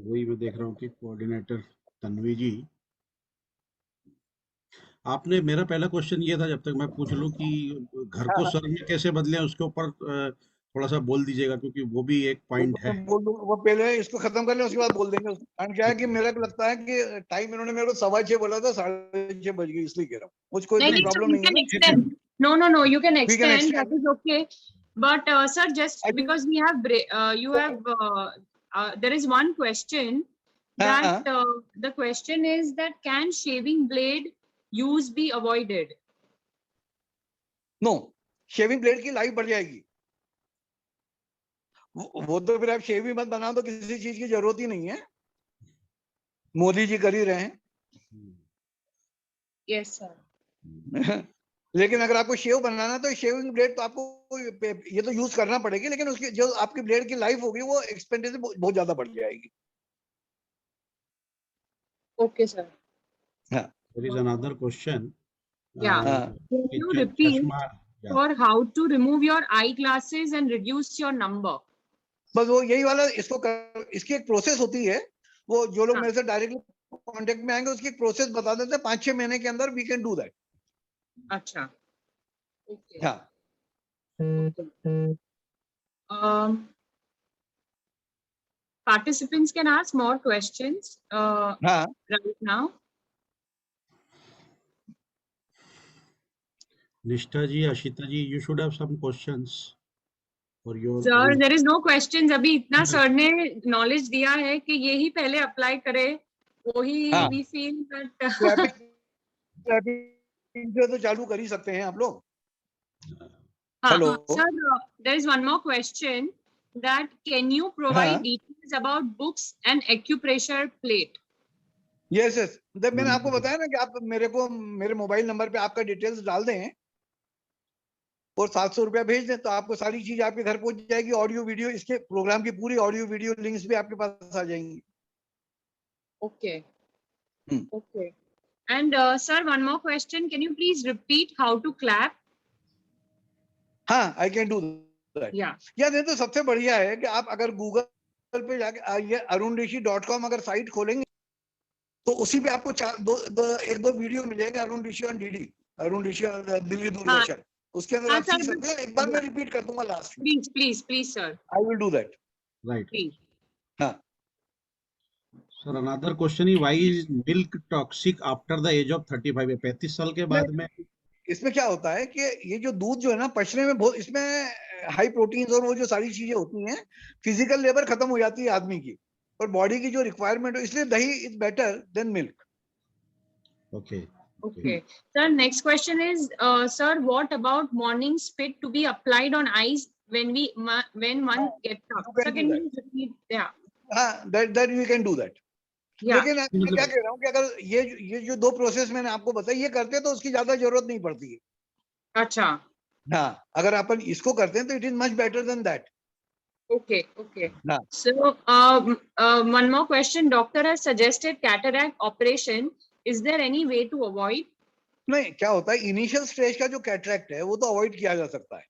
वही मैं देख रहा हूँ कि कोऑर्डिनेटर तन्वी जी, आपने, मेरा पहला क्वेश्चन ये था, जब तक मैं पूछ लूं कि घर को सर में कैसे बदलें, उसके ऊपर थोड़ा सा बोल दीजिएगा, क्योंकि वो भी एक पॉइंट है।
बोल दूं, वो पहले इसको खत्म कर लें, उसके बाद बोल देंगे। कारण क्या है कि मेरा को लगता है कि टाइम इन्होंने मेरे को 6:15 बोला था, 6:30 बज गई, इसलिए कह रहा हूँ। मुझको इतनी प्रॉब्लम नहीं है ना।
No, you can
We can
extend.
extend.
That is okay. But sir, just because we have there is one question that the question is that can shaving blade use be avoided?
No, shaving blade की life बढ़ जाएगी। वो तो फिर आप शेव ही मत बनाओ तो किसी चीज की जरूरत ही नहीं है। मोदी जी कर ही रहे हैं।
Yes, sir.
लेकिन अगर आपको शेव बनाना तो शेविंग ब्लेड तो आपको ये तो यूज करना पड़ेगी, लेकिन उसकी जो आपकी ब्लेड की लाइफ होगी वो एक्सपेंडिचर बहुत ज्यादा बढ़ जाएगी।
Okay, sir.
हाँ।
There is another question.
Yeah. Can you repeat for how to remove your eyeglasses and reduce your number?
बस वो यही वाला इसकी एक प्रोसेस होती है। वो जो लोग मेरे से डायरेक्टली कांटेक्ट में आएंगे उसकी एक प्रोसेस बता देते हैं। 5-6 महीने के अंदर वी कैन डू दैट।
अच्छा। Okay.
हाँ।
Participants can ask more questions right now.
Nishta ji, Ashita ji, you should have some questions for your.
Sir, there is no questions. अभी इतना सर ने knowledge दिया है कि यही पहले apply करे, वही we feel that.
तो चालू कर ही सकते हैं आप लोग।
Hello. Sir, there is one more question. That can you provide details about books and acupressure plate?
Yes. मैंने आपको बताया ना कि आप मेरे को मेरे मोबाइल नंबर पे आपका डिटेल्स डाल दें और 700 रुपया भेज दें तो आपको सारी चीज आपके घर पहुंच जाएगी। ऑडियो वीडियो, इसके प्रोग्राम की पूरी ऑडियो वीडियो लिंक्स भी आपके पास आ जाएंगी।
Okay. Okay. And sir, one more question. Can you please repeat how to clap?
हाँ, I can do that. या नहीं तो सबसे बढ़िया है कि आप अगर गूगल पे जाके ये arunrishi.com अगर साइट खोलेंगे तो उसी पे आपको एक दो वीडियो मिलेंगे। अरुण ऋषि और डीडी, अरुण ऋषि दिल्ली दूरदर्शन, उसके अंदर आप सीख सकते हैं। एक बार मैं रिपीट कर दूंगा last.
Please sir.
I will do that.
Right.
Please.
हाँ.
Sir, another question is why is milk toxic after the age of 35? 35 साल के बाद में
इसमें क्या होता है कि ये जो दूध जो है ना पचने में बहुत, इसमें हाई प्रोटीन्स और वो जो सारी चीजें होती हैं, फिजिकल लेबर खत्म हो जाती है आदमी की और बॉडी की जो रिक्वायरमेंट हो, इसलिए दही is better than milk.
Okay. Sir, next question is, sir, what about morning spit to be applied on eyes when one gets up? So can you repeat? Yeah.
That we can do that. लेकिन मैं क्या कह रहा हूँ कि अगर ये जो दो प्रोसेस मैंने आपको बताई ये करते तो उसकी ज्यादा जरूरत नहीं पड़ती है।
अच्छा।
हाँ, अगर अपन इसको करते हैं तो it is much better than that.
Okay. So one more question. Doctor has suggested cataract operation. Is there any way to avoid?
नहीं, क्या होता है इनिशियल स्टेज का जो कैटरैक्ट है वो तो अवॉइड किया जा सकता है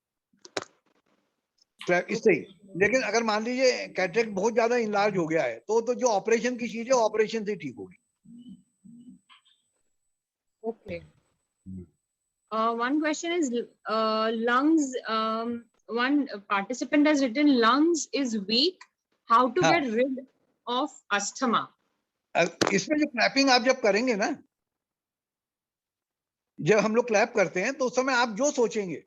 इससे ही। लेकिन अगर मान लीजिए कैटरैक्ट बहुत ज्यादा इनलार्ज हो गया है तो जो ऑपरेशन की चीज है ऑपरेशन से ठीक होगी।
Okay. One question is lungs. One participant has written lungs is weak. How to get rid of asthma?
इसमें जो क्लैपिंग आप जब करेंगे ना, जब हम लोग क्लैप करते हैं तो उस समय आप जो सोचेंगे,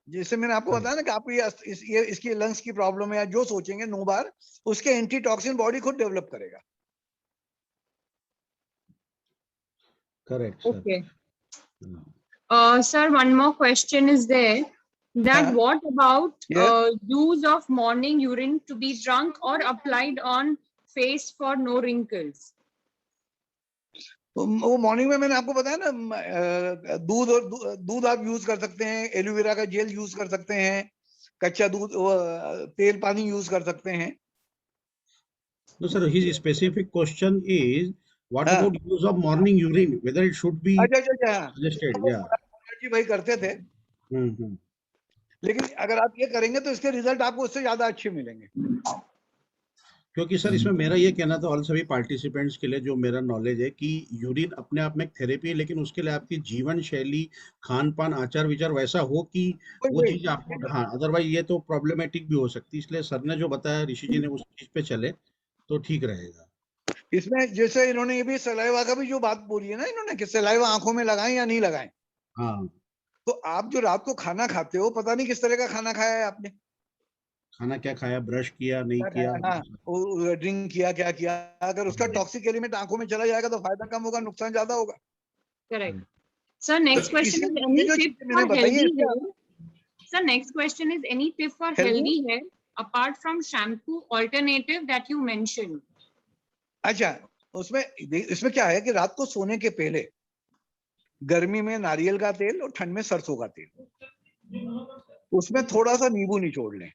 जैसे मैंने आपको बताया ना कि आपको ये इसकी लंग्स की प्रॉब्लम है या जो सोचेंगे 9 बार, उसके एंटी टॉक्सिन बॉडी खुद डेवलप करेगा।
Correct.
Okay. Sir, one more question is there. That what about use of morning urine to be drunk or applied on face for no wrinkles?
वो morning में मैंने आपको बताया ना, दूध आप यूज कर सकते हैं, एलोवेरा का जेल यूज कर सकते हैं, कच्चा दूध, तेल पानी यूज कर सकते हैं।
No, sir, his specific question is, what
हाँ,
about use of morning urine? Whether it should be
अच्छा अच्छा अच्छा, हाँ।
suggested?
वो
Yeah.
जी भाई करते थे,
हम्म।
लेकिन अगर आप ये करेंगे तो इसके रिजल्ट आपको उससे ज्यादा अच्छे मिलेंगे।
क्योंकि सर इसमें मेरा ये कहना था और सभी पार्टिसिपेंट्स के लिए, जो मेरा नॉलेज है कि यूरिन अपने आप में एक थेरेपी है, लेकिन उसके लिए आपकी जीवन शैली, खान पान, आचार विचार वैसा हो कि
वही
वो
वही
चीज आपको, हाँ, अदरवाइज ये तो प्रॉब्लमेटिक भी हो सकती है। इसलिए सर ने जो बताया, ऋषि जी ने, उस चीज पे चले तो ठीक रहेगा।
इसमें जैसे इन्होंने ये भी सलाइवा का भी जो बात बोली है ना इन्होंने, कि सलाइवा आंखों में लगाएं या नहीं लगाएं,
हाँ,
तो आप जो रात को खाना खाते हो, पता नहीं किस तरह का खाना खाया है आपने,
खाना क्या खाया, ब्रश किया नहीं
क्या
किया।
खाया, हाँ, ड्रिंक किया क्या किया, अगर उसका टॉक्सिक एलिमेंट आंखों में चला जाएगा तो फायदा कम होगा, नुकसान ज्यादा होगा।
Correct. Sir, next
तो
question is
इसीलिए ये
any
जो
tip
चीजें
for
मैंने बताई है
healthy
इससे
hair? Sir, next question is any tip for
healthy.
healthy hair apart from shampoo alternative that you mentioned?
अच्छा, उसमें इसमें क्या है कि रात को सोने के पहले गर्मी में नारियल का तेल और ठंड में सरसों का तेल, उसमें थोड़ा सा नींबू निचोड़ लें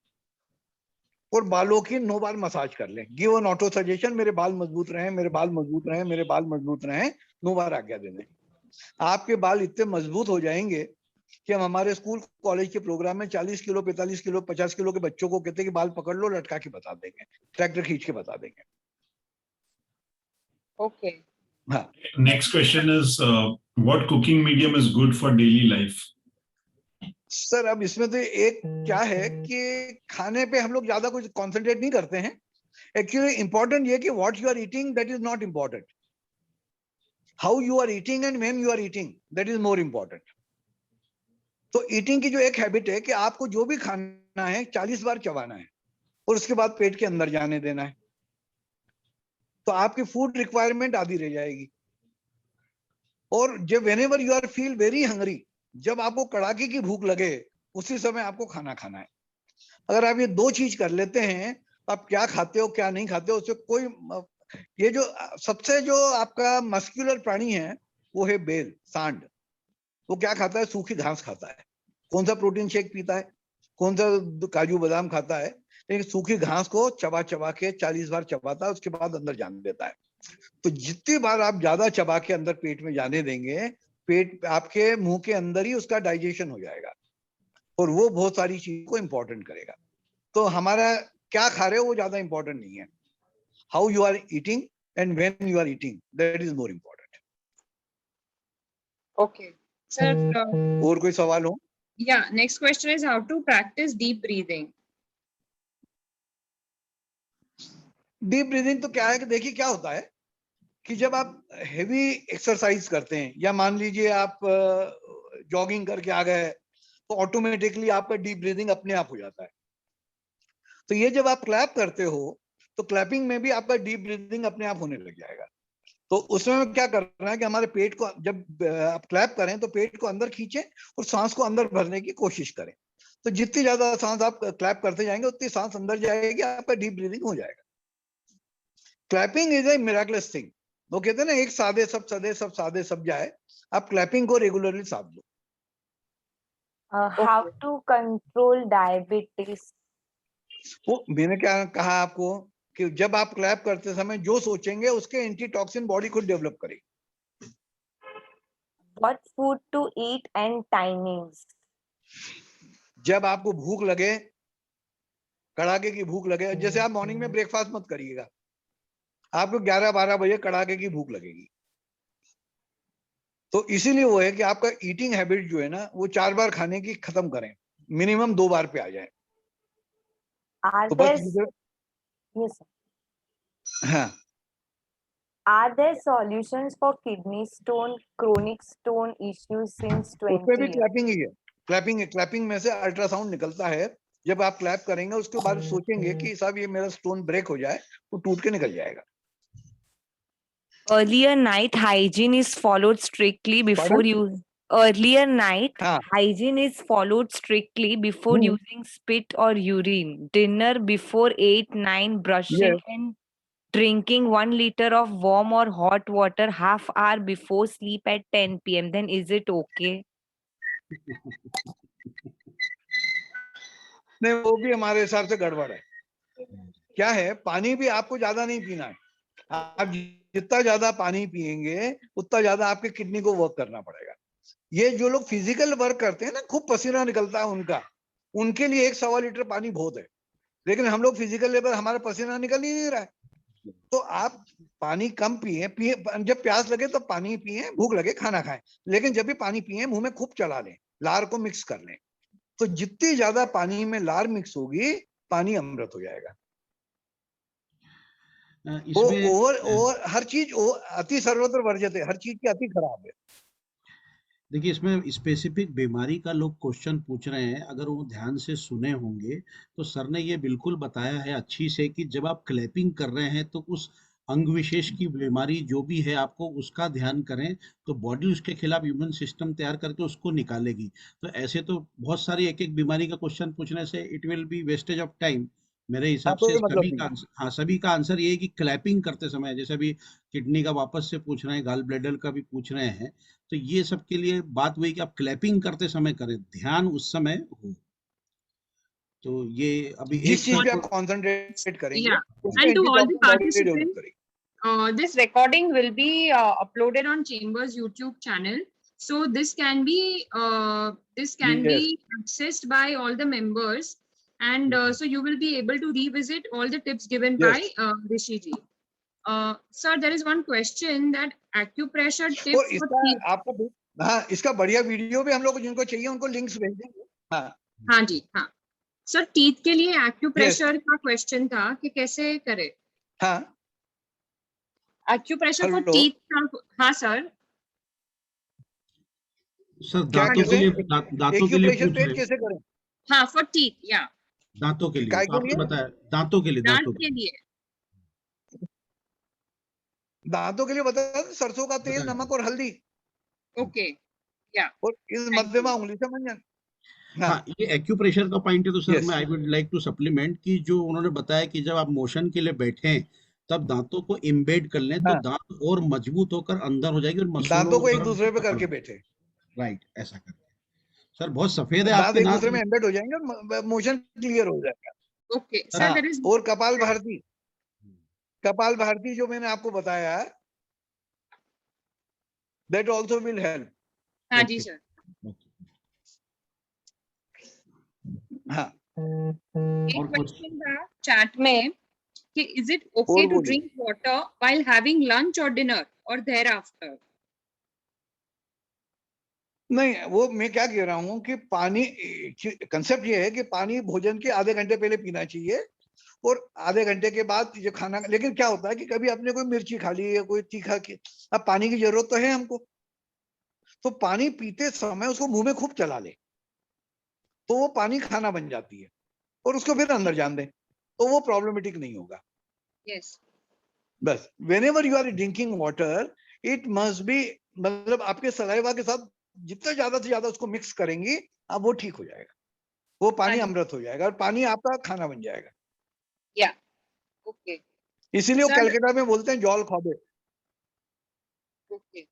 और बालों की 9 बार मसाज कर लें। गिव एन ऑटो सजेशन, मेरे बाल मजबूत रहें, मेरे बाल मजबूत रहें, मेरे बाल मजबूत रहें, 9 बार आज्ञा दे दें। आपके बाल इतने मजबूत हो जाएंगे कि हम हमारे स्कूल कॉलेज के प्रोग्राम में 40 किलो, 45 किलो, 50 किलो के बच्चों को कहते हैं कि बाल पकड़ लो, लटका के बता देंगे, ट्रैक्टर खींच के बता देंगे।
Okay.
हाँ,
Next question is, what cooking medium is good for daily life?
Sir अब इसमें तो एक क्या है कि खाने पे हम लोग ज्यादा कुछ कॉन्सेंट्रेट नहीं करते हैं। एक्चुअली इंपॉर्टेंट ये कि what you are eating that is not important, how you are eating and when you are eating that is more important. तो ईटिंग की जो एक हैबिट है कि आपको जो भी खाना है 40 बार चबाना है और उसके बाद पेट के अंदर जाने देना है, तो आपकी फूड रिक्वायरमेंट आधी रह जाएगी। और जब whenever you are feel very hungry, जब आपको कड़ाके की भूख लगे, उसी समय आपको खाना खाना है। अगर आप ये 2 चीज कर लेते हैं, आप क्या खाते हो क्या नहीं खाते हो उससे कोई, ये जो सबसे जो आपका मस्कुलर प्राणी है वो है बेल, सांड। वो क्या खाता है? सूखी घास खाता है। कौन सा प्रोटीन शेक पीता है, कौन सा काजू बादाम खाता है, लेकिन सूखी घास को चबा चबा के 40 बार चबाता है, उसके बाद अंदर जाने देता है। तो जितनी बार आप ज्यादा चबा के अंदर पेट में जाने देंगे, पेट आपके मुंह के अंदर ही उसका डाइजेशन हो जाएगा और वो बहुत सारी चीज को इंपॉर्टेंट करेगा। तो हमारा क्या खा रहे हो वो ज्यादा इंपॉर्टेंट नहीं है, how you are eating and when you are eating that is more important.
Okay. Sir,
और कोई सवाल हो?
yeah, next question is how to practice deep breathing.
Deep breathing तो क्या है कि देखिए क्या होता है कि जब आप हेवी एक्सरसाइज करते हैं या मान लीजिए आप जॉगिंग करके आ गए, तो ऑटोमेटिकली आपका डीप ब्रीदिंग अपने आप हो जाता है। तो ये जब आप क्लैप करते हो तो क्लैपिंग में भी आपका डीप ब्रीदिंग अपने आप होने लग जाएगा। तो उसमें क्या करना है कि हमारे पेट को, जब आप क्लैप करें तो पेट को अंदर खींचें और सांस को अंदर भरने की कोशिश करें। तो जितनी ज्यादा सांस आप क्लैप करते जाएंगे उतनी सांस अंदर जाएगी, आपका डीप ब्रीदिंग हो जाएगा। Clapping is a miraculous thing. वो कहते हैं ना, एक सादे सब सदे, सब सादे सब जाए। आप क्लैपिंग को रेगुलरली साथ लो।
How to control diabetes?
वो मैंने क्या कहा आपको कि जब आप क्लैप करते समय जो सोचेंगे उसके एंटीटॉक्सिन बॉडी खुद डेवलप करेगी।
What food to eat and timings?
जब आपको भूख लगे, कड़ाके की भूख लगे, जैसे आप मॉर्निंग में ब्रेकफास्ट मत करिएगा, आपको 11-12 बजे कड़ाके की भूख लगेगी। तो इसीलिए वो है कि आपका ईटिंग हैबिट जो है ना, वो 4 बार खाने की खत्म करें, मिनिमम 2 बार पे आ जाए।
Are
तो
there
बस
yes, sir.
हाँ,
Are there solutions for kidney stone, chronic stone issues since
उसमें
20
भी
years?
क्लैपिंग ही है। क्लैपिंग है, क्लैपिंग में से अल्ट्रासाउंड निकलता है। जब आप क्लैप करेंगे उसके बाद सोचेंगे कि साहब ये मेरा स्टोन ब्रेक हो जाए, तो टूट के निकल जाएगा।
Earlier night hygiene is followed strictly before
Pardon?
you. Earlier night
हाँ,
hygiene is followed strictly before using spit or urine. Dinner before 8-9, brushing
yes.
and drinking 1 liter of warm or hot water half hour before sleep at 10 p.m. Then is it okay?
नहीं, वो भी हमारे हिसाब से गड़बड़ है। क्या है, पानी भी आपको ज्यादा नहीं पीना है। आप जितना ज्यादा पानी पिएंगे उतना ज्यादा आपके किडनी को वर्क करना पड़ेगा। ये जो लोग फिजिकल वर्क करते हैं ना, खूब पसीना निकलता है उनका, उनके लिए 1-1.25 लीटर पानी बहुत है। लेकिन हम लोग फिजिकल लेवल, हमारा पसीना निकल ही नहीं रहा है। तो आप पानी कम पिए, जब प्यास लगे तो पानी पिए, भूख लगे खाना खाएं, लेकिन जब भी पानी पिए मुंह में खूब चला लें, लार को मिक्स कर लें। तो जितनी ज्यादा पानी में लार मिक्स होगी, पानी अमृत हो जाएगा।
इसमें
ओवर हर चीज अति सर्वत्र वर्ज्यते, हर चीज की अति खराब है।
देखिए, इसमें स्पेसिफिक बीमारी का लोग क्वेश्चन पूछ रहे हैं, अगर वो ध्यान से सुने होंगे तो सर ने ये बिल्कुल बताया है अच्छी से कि जब आप क्लैपिंग कर रहे हैं तो उस अंग विशेष की बीमारी जो भी है आपको उसका ध्यान करें, तो बॉडी उसके खिलाफ इम्यून सिस्टम तैयार करके उसको निकालेगी। तो ऐसे तो बहुत सारी एक एक बीमारी का क्वेश्चन पूछने से it will be wastage of time. मेरे हिसाब से
कोई मतलब
सभी
नहीं
का
है।
हाँ, सभी का आंसर ये है कि क्लैपिंग करते समय, जैसे अभी किडनी का वापस से पूछ रहे हैं, गॉल ब्लैडर का भी पूछ रहे हैं, तो ये सब के लिए बात वही कि आप क्लैपिंग करते समय करें, ध्यान उस समय हो। तो ये अभी
जिस चीज पे आप
सबको
कॉन्सेंट्रेट करेंगे
Yeah.
उस पे
And to all the
antioxidant body develop
participants,
करेगी।
this recording will be uploaded on Chambers YouTube channel. So this can be accessed by all the members, and so you will be able to revisit all the tips given by Rishi ji. Sir, there is one question that acupressure
और
tips for
इसका
teeth.
आपको, हाँ, इसका बढ़िया video भी हम लोग जिनको चाहिए उनको लिंक्स भेज देंगे। हाँ
हाँ जी, हाँ सर, टीथ के लिए एक्यूप्रेशर का क्वेश्चन था कि कैसे करें
हाँ,
एक्यूप्रेशर फॉर
हेलो,
टीथ का। हाँ सर,
सर
क्या
दांतों
कह
के
रहे
लिए
हैं?
दांतों के लिए
एक्यूप्रेशर
पूछ
पेट
रहे हैं,
कैसे करें?
हाँ फॉर टीथ, या
दांतों के लिए
काय
तो
के
आपने
लिए?
बताया दांतों के लिए,
दांत
दांतों
के लिए।
दांतों के लिए बताया था, सरसों का तेल,
बताया।
नमक और हल्दी,
ओके, या
और इस
थैंक
मध्यमा
यू।
उंगली से मंजन। हाँ,
हाँ, ये एक्यूप्रेशर का पॉइंट है, तो सर
यस,
मैं I would like to supplement कि जो उन्होंने बताया कि जब आप मोशन के लिए बैठे तब दांतों को इम्बेड कर लें तो
हाँ,
दांत और मजबूत होकर अंदर हो जाएगी और मसूड़ों
दांतों को एक
वगैरह
दूसरे पे
पकड़
करके
लें।
बैठे,
राइट, ऐसा करके। सर बहुत सफेद है
दांत
आपके
एक
दांत।
दूसरे में एम्बेड हो जाएंगे और मोशन क्लियर हो जाएगा।
ओके सर,
हाँ,
देयर इज
और कपाल भारती, कपाल भारती जो मैंने आपको बताया, दैट आल्सो विल हेल्प।
हाँ जी
ओके,
सर।
हाँ,
एक
और कुछ?
क्वेश्चन था चैट में कि इज इट ओके
और
टू
बोलिए।
Drink water while having lunch और डिनर और देयर आफ्टर?
नहीं, वो मैं क्या कह रहा हूँ कि पानी, कंसेप्ट ये है कि पानी भोजन के आधे घंटे पहले पीना चाहिए और आधे घंटे के बाद जो खाना। लेकिन क्या होता है कि कभी आपने कोई मिर्ची खा ली या कोई तीखा की, अब पानी की जरूरत तो है हमको, तो पानी पीते समय उसको मुंह में खूब चला ले, तो वो पानी खाना बन जाती है और उसको फिर अंदर जान दे, तो वो प्रॉब्लमेटिक नहीं होगा।
यस,
बस whenever you are drinking water, it must be, मतलब आपके सलाइवा के साथ जितना ज्यादा से ज्यादा उसको मिक्स करेंगी अब वो ठीक हो जाएगा, वो पानी अमृत हो जाएगा और पानी आपका खाना बन जाएगा।
या ओके
इसीलिए वो
सर,
कलकत्ता में बोलते हैं जॉल खाबे।
ओके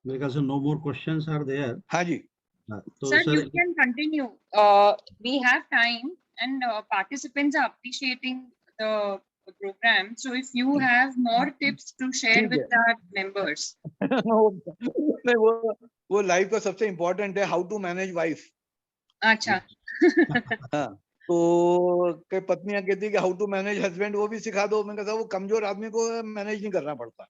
मेरे ख्याल से no more questions are there.
हाँ जी,
तो
sir, you
sir
can continue. We have time, and participants are appreciating the program. So if you have more tips to share
ठीक है।
with our members.
नहीं, वो लाइफ का सबसे important है, हाउ टू मैनेज वाइफ।
अच्छा।
हाँ, तो कई पत्नियां कहती है कि हाउ टू मैनेज हस्बैंड, वो भी सिखा दो। मैं कहता हूँ वो कमजोर आदमी को मैनेज नहीं करना पड़ता,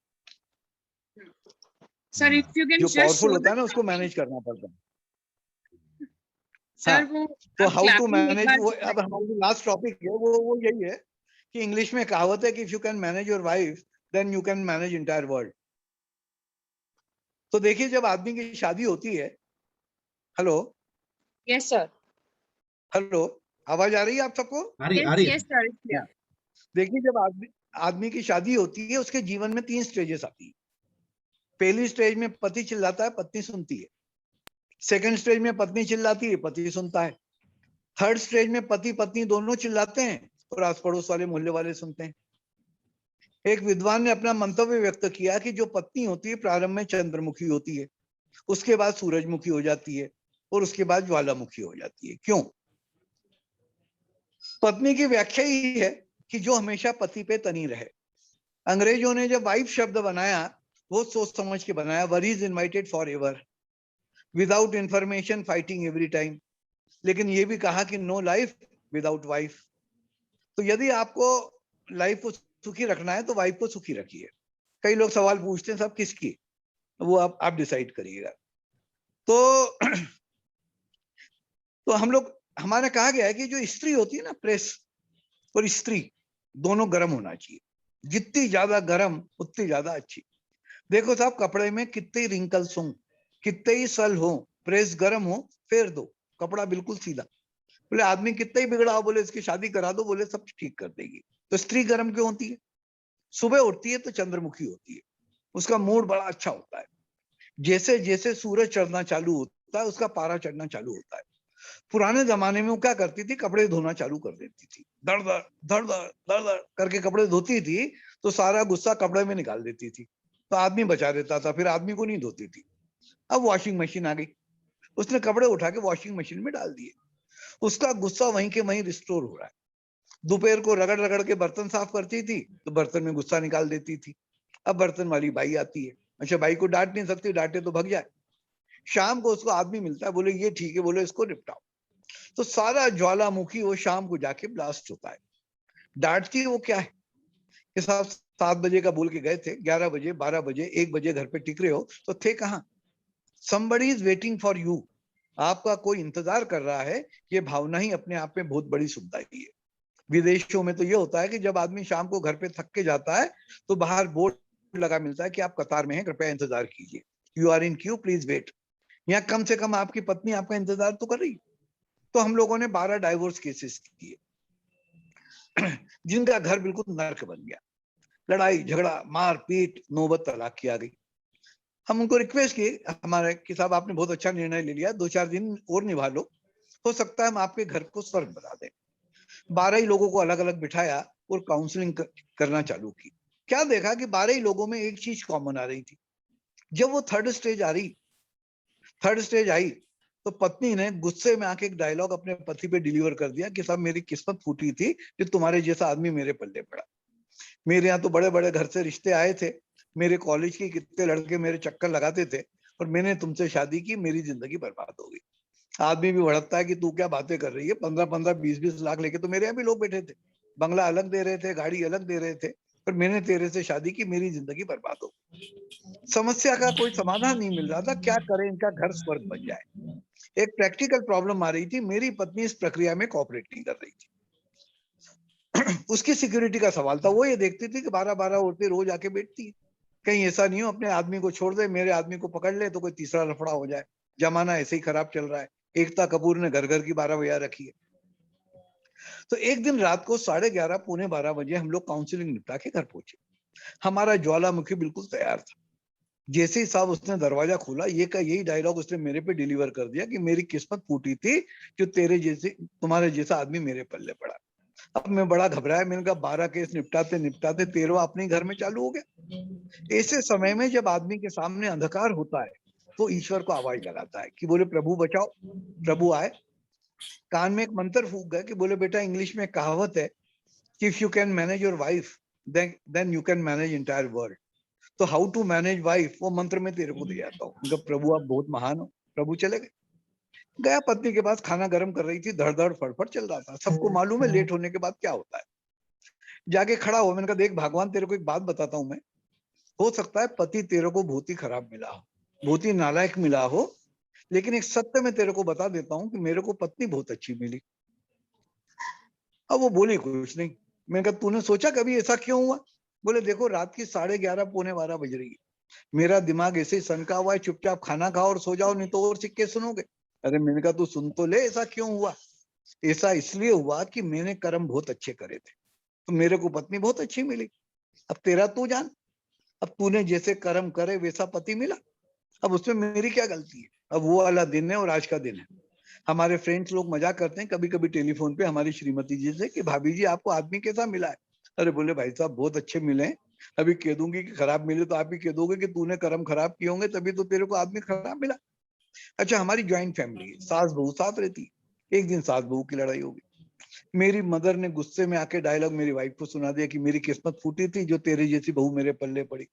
Sir, if you can
जो
just
पावरफुल
show
होता
the
है ना उसको
clapping.
मैनेज करना पड़ता है।
Sir,
हाँ,
वो
तो
आप
हाउ टू
clapping एक
मैनेज,
बार
वो अब हमारी लास्ट टॉपिक है, वो यही है कि इंग्लिश में कहावत है कि if you can manage your wife then you can manage entire world. तो देखिए, जब आदमी की शादी होती है, हेलो
Yes, sir.
हेलो, आवाज आ रही है आप सबको?
आ
Yes,
रही
yes, sir. It's clear.
देखिए, जब आदमी की शादी होती है, उसके जीवन में 3 स्टेजेस आती है। पहली स्टेज में पति चिल्लाता है, पत्नी सुनती है। सेकंड स्टेज में पत्नी चिल्लाती है, पति सुनता है। थर्ड स्टेज में पति पत्नी दोनों चिल्लाते हैं और आस पड़ोस वाले मोहल्ले वाले सुनते हैं। एक विद्वान ने अपना मंतव्य व्यक्त किया कि जो पत्नी होती है प्रारंभ में चंद्रमुखी होती है, उसके बाद सूरजमुखी हो जाती है और उसके बाद ज्वालामुखी हो जाती है। क्यों? पत्नी की व्याख्या ही है कि जो हमेशा पति पे तनी रहे। अंग्रेजों ने जब वाइफ शब्द बनाया वो सोच समझ के बनाया, war is invited forever, without information, fighting every time. लेकिन ये भी कहा कि नो लाइफ विदाउट वाइफ। तो यदि आपको लाइफ को सुखी रखना है तो वाइफ को सुखी रखिए। कई लोग सवाल पूछते हैं, सब किसकी, वो आप डिसाइड करिएगा। तो हम लोग, हमारा कहा गया है कि जो स्त्री होती है ना, प्रेस और स्त्री दोनों गर्म होना चाहिए। जितनी ज्यादा गर्म उतनी ज्यादा अच्छी। देखो साहब, कपड़े में कितने रिंकल्स हों, कितने ही सल हो, प्रेस गर्म हो, फेर दो, कपड़ा बिल्कुल सीधा। बोले आदमी कितना ही बिगड़ा हो, बोले इसकी शादी करा दो, बोले सब ठीक कर देगी। तो स्त्री गर्म क्यों होती है? सुबह उठती है तो चंद्रमुखी होती है, उसका मूड बड़ा अच्छा होता है। जैसे जैसे सूरज चढ़ना चालू होता है उसका पारा चढ़ना चालू होता है। पुराने जमाने में वो क्या करती थी, कपड़े धोना चालू कर देती थी, धड़ धड़ धड़ धड़ धड़ धड़ करके कपड़े धोती थी, तो सारा गुस्सा कपड़े में निकाल देती थी, तो आदमी बचा देता था, फिर आदमी को नहीं धोती थी। अब वॉशिंग मशीन आ गई, उसने कपड़े उठा के वॉशिंग मशीन में डाल दिए, उसका गुस्सा वहीं के वहीं रिस्टोर हो रहा है। दोपहर को रगड़ रगड़ के बर्तन साफ करती थी तो बर्तन में गुस्सा निकाल देती थी। अब बर्तन वाली बाई आती है, अच्छा बाई को डांट नहीं सकती, डांटे तो भग जाए। शाम को उसको आदमी मिलता है, बोले ये ठीक है, बोले इसको निपटाओ। तो सारा ज्वालामुखी वो शाम को जाके ब्लास्ट होता है। डांटती वो क्या है कि साहब 7 बजे का बोल के गए थे, 11 बजे 12 बजे 1 बजे घर पे टिक रहे हो, तो थे कहाँ? somebody is waiting for you, आपका कोई इंतजार कर रहा है। ये भावना ही अपने आप में बहुत बड़ी सुखदायी है। विदेशों में तो ये होता है कि जब आदमी शाम को घर पे थक के जाता है तो बाहर बोर्ड लगा मिलता है कि आप कतार में हैं, कृपया इंतजार कीजिए, you are in queue, please wait. यहाँ कम से कम आपकी पत्नी आपका इंतजार तो कर रही। तो हम लोगों ने 12 डाइवोर्स केसेस किए जिनका घर बिल्कुल नर्क बन गया, लड़ाई झगड़ा मार पीट, नौबत तलाक की आ गई। हम उनको रिक्वेस्ट किए हमारे कि साहब आपने बहुत अच्छा निर्णय ले लिया, 2-4 दिन और निभा लो, हो सकता है हम आपके घर को स्वर्ग बना दें। 12 ही लोगों को अलग अलग बिठाया और काउंसलिंग करना चालू की। क्या देखा कि 12 ही लोगों में एक चीज कॉमन आ रही थी। जब वो थर्ड स्टेज आई तो पत्नी ने गुस्से में आके एक डायलॉग अपने पति पे डिलीवर कर दिया कि साहब मेरी किस्मत फूटी थी कि तुम्हारे जैसा आदमी मेरे पल्ले पड़ा। मेरे यहाँ तो बड़े बड़े घर से रिश्ते आए थे, मेरे कॉलेज के कितने लड़के मेरे चक्कर लगाते थे, और मैंने तुमसे शादी की, मेरी जिंदगी बर्बाद हो गई। आदमी भी भड़कता है कि तू क्या बातें कर रही है, 15-15 20-20 लाख लेके तो मेरे यहाँ भी लोग बैठे थे, बंगला अलग दे रहे थे, गाड़ी अलग दे रहे थे, पर मैंने तेरे से शादी की, मेरी जिंदगी बर्बाद हो गई। समस्या का कोई समाधान नहीं मिल रहा था, क्या करें इनका घर स्वर्ग बन जाए। एक प्रैक्टिकल प्रॉब्लम आ रही थी, मेरी पत्नी इस प्रक्रिया में कोऑपरेट नहीं कर रही थी। उसकी सिक्योरिटी का सवाल था। वो ये देखती थी कि 12-12 औरतें रोज आके बैठती है, कहीं ऐसा नहीं हो अपने आदमी को छोड़ दे, मेरे आदमी को पकड़ ले तो कोई तीसरा लफड़ा हो जाए। जमाना ऐसे ही खराब चल रहा है। एकता कपूर ने घर घर की 12 बजा रखी है। तो एक दिन रात को 11:30 पौने 12 बजे हम लोग काउंसलिंग निपटा के घर पहुंचे। हमारा ज्वालामुखी बिल्कुल तैयार था। जैसे ही साहब उसने दरवाजा खोला, यही डायलॉग उसने मेरे पे डिलीवर कर दिया कि मेरी किस्मत फूटी थी जो तुम्हारे जैसा आदमी मेरे पल्ले पड़ा। अब मैं बड़ा घबराया, मैंने कहा 12 केस निपटाते निपटाते 13वां अपने घर में चालू हो गया। ऐसे समय में जब आदमी के सामने अंधकार होता है तो ईश्वर को आवाज लगाता है कि बोले प्रभु बचाओ। प्रभु आए, कान में एक मंत्र फूंक गए कि बोले बेटा इंग्लिश में कहावत है कि if you can manage your wife then you can manage entire world. तो हाउ टू मैनेज वाइफ वो मंत्र में तेरे को दे जाता हूँ। उनका प्रभु आप बहुत महान हो। प्रभु चले गए। गया पत्नी के पास, खाना गर्म कर रही थी, धड़ धड़ फड़फड़ चल रहा था। सबको मालूम है लेट होने के बाद क्या होता है। जाके खड़ा हुआ, मैंने कहा देख भगवान तेरे को एक बात बताता हूं मैं, हो सकता है पति तेरे को बहुत ही खराब मिला हो, बहुत ही नालायक मिला हो, लेकिन एक सत्य मैं तेरे को बता देता हूं कि मेरे को पत्नी बहुत अच्छी मिली। अब वो बोली कुछ नहीं। मैंने कहा तूने सोचा कभी ऐसा क्यों हुआ? बोले देखो रात की 11:30 पौने 12 बज रही है, मेरा दिमाग ऐसे ही सनका हुआ है, चुपचाप खाना खाओ और सो जाओ, नहीं तो और सिक्के सुनोगे। अरे मैंने कहा तू सुन तो ले, ऐसा क्यों हुआ? ऐसा इसलिए हुआ कि मैंने कर्म बहुत अच्छे करे थे तो मेरे को पत्नी बहुत अच्छी मिली। अब तेरा तू जान, अब तूने जैसे कर्म करे वैसा पति मिला, अब उसमें मेरी क्या गलती है? अब वो वाला दिन है और आज का दिन है। हमारे फ्रेंड्स लोग मजाक करते हैं कभी कभी टेलीफोन पे हमारी श्रीमती जी से कि भाभी जी आपको आदमी कैसा मिला है? अरे बोले भाई साहब बहुत अच्छे मिले हैं। अभी कह दूंगी कि खराब मिले तो आप ही कह दोगे कि तूने कर्म खराब किए होंगे तभी तो तेरे को आदमी खराब मिला। अच्छा, हमारी ज्वाइंट फैमिली है, सास बहू साथ रहती है। एक दिन सास बहू की लड़ाई हो गई। मेरी मदर ने गुस्से में आके डायलॉग मेरी वाइफ को सुना दिया कि मेरी किस्मत फूटी थी जो तेरे जैसी बहू मेरे पल्ले पड़ी।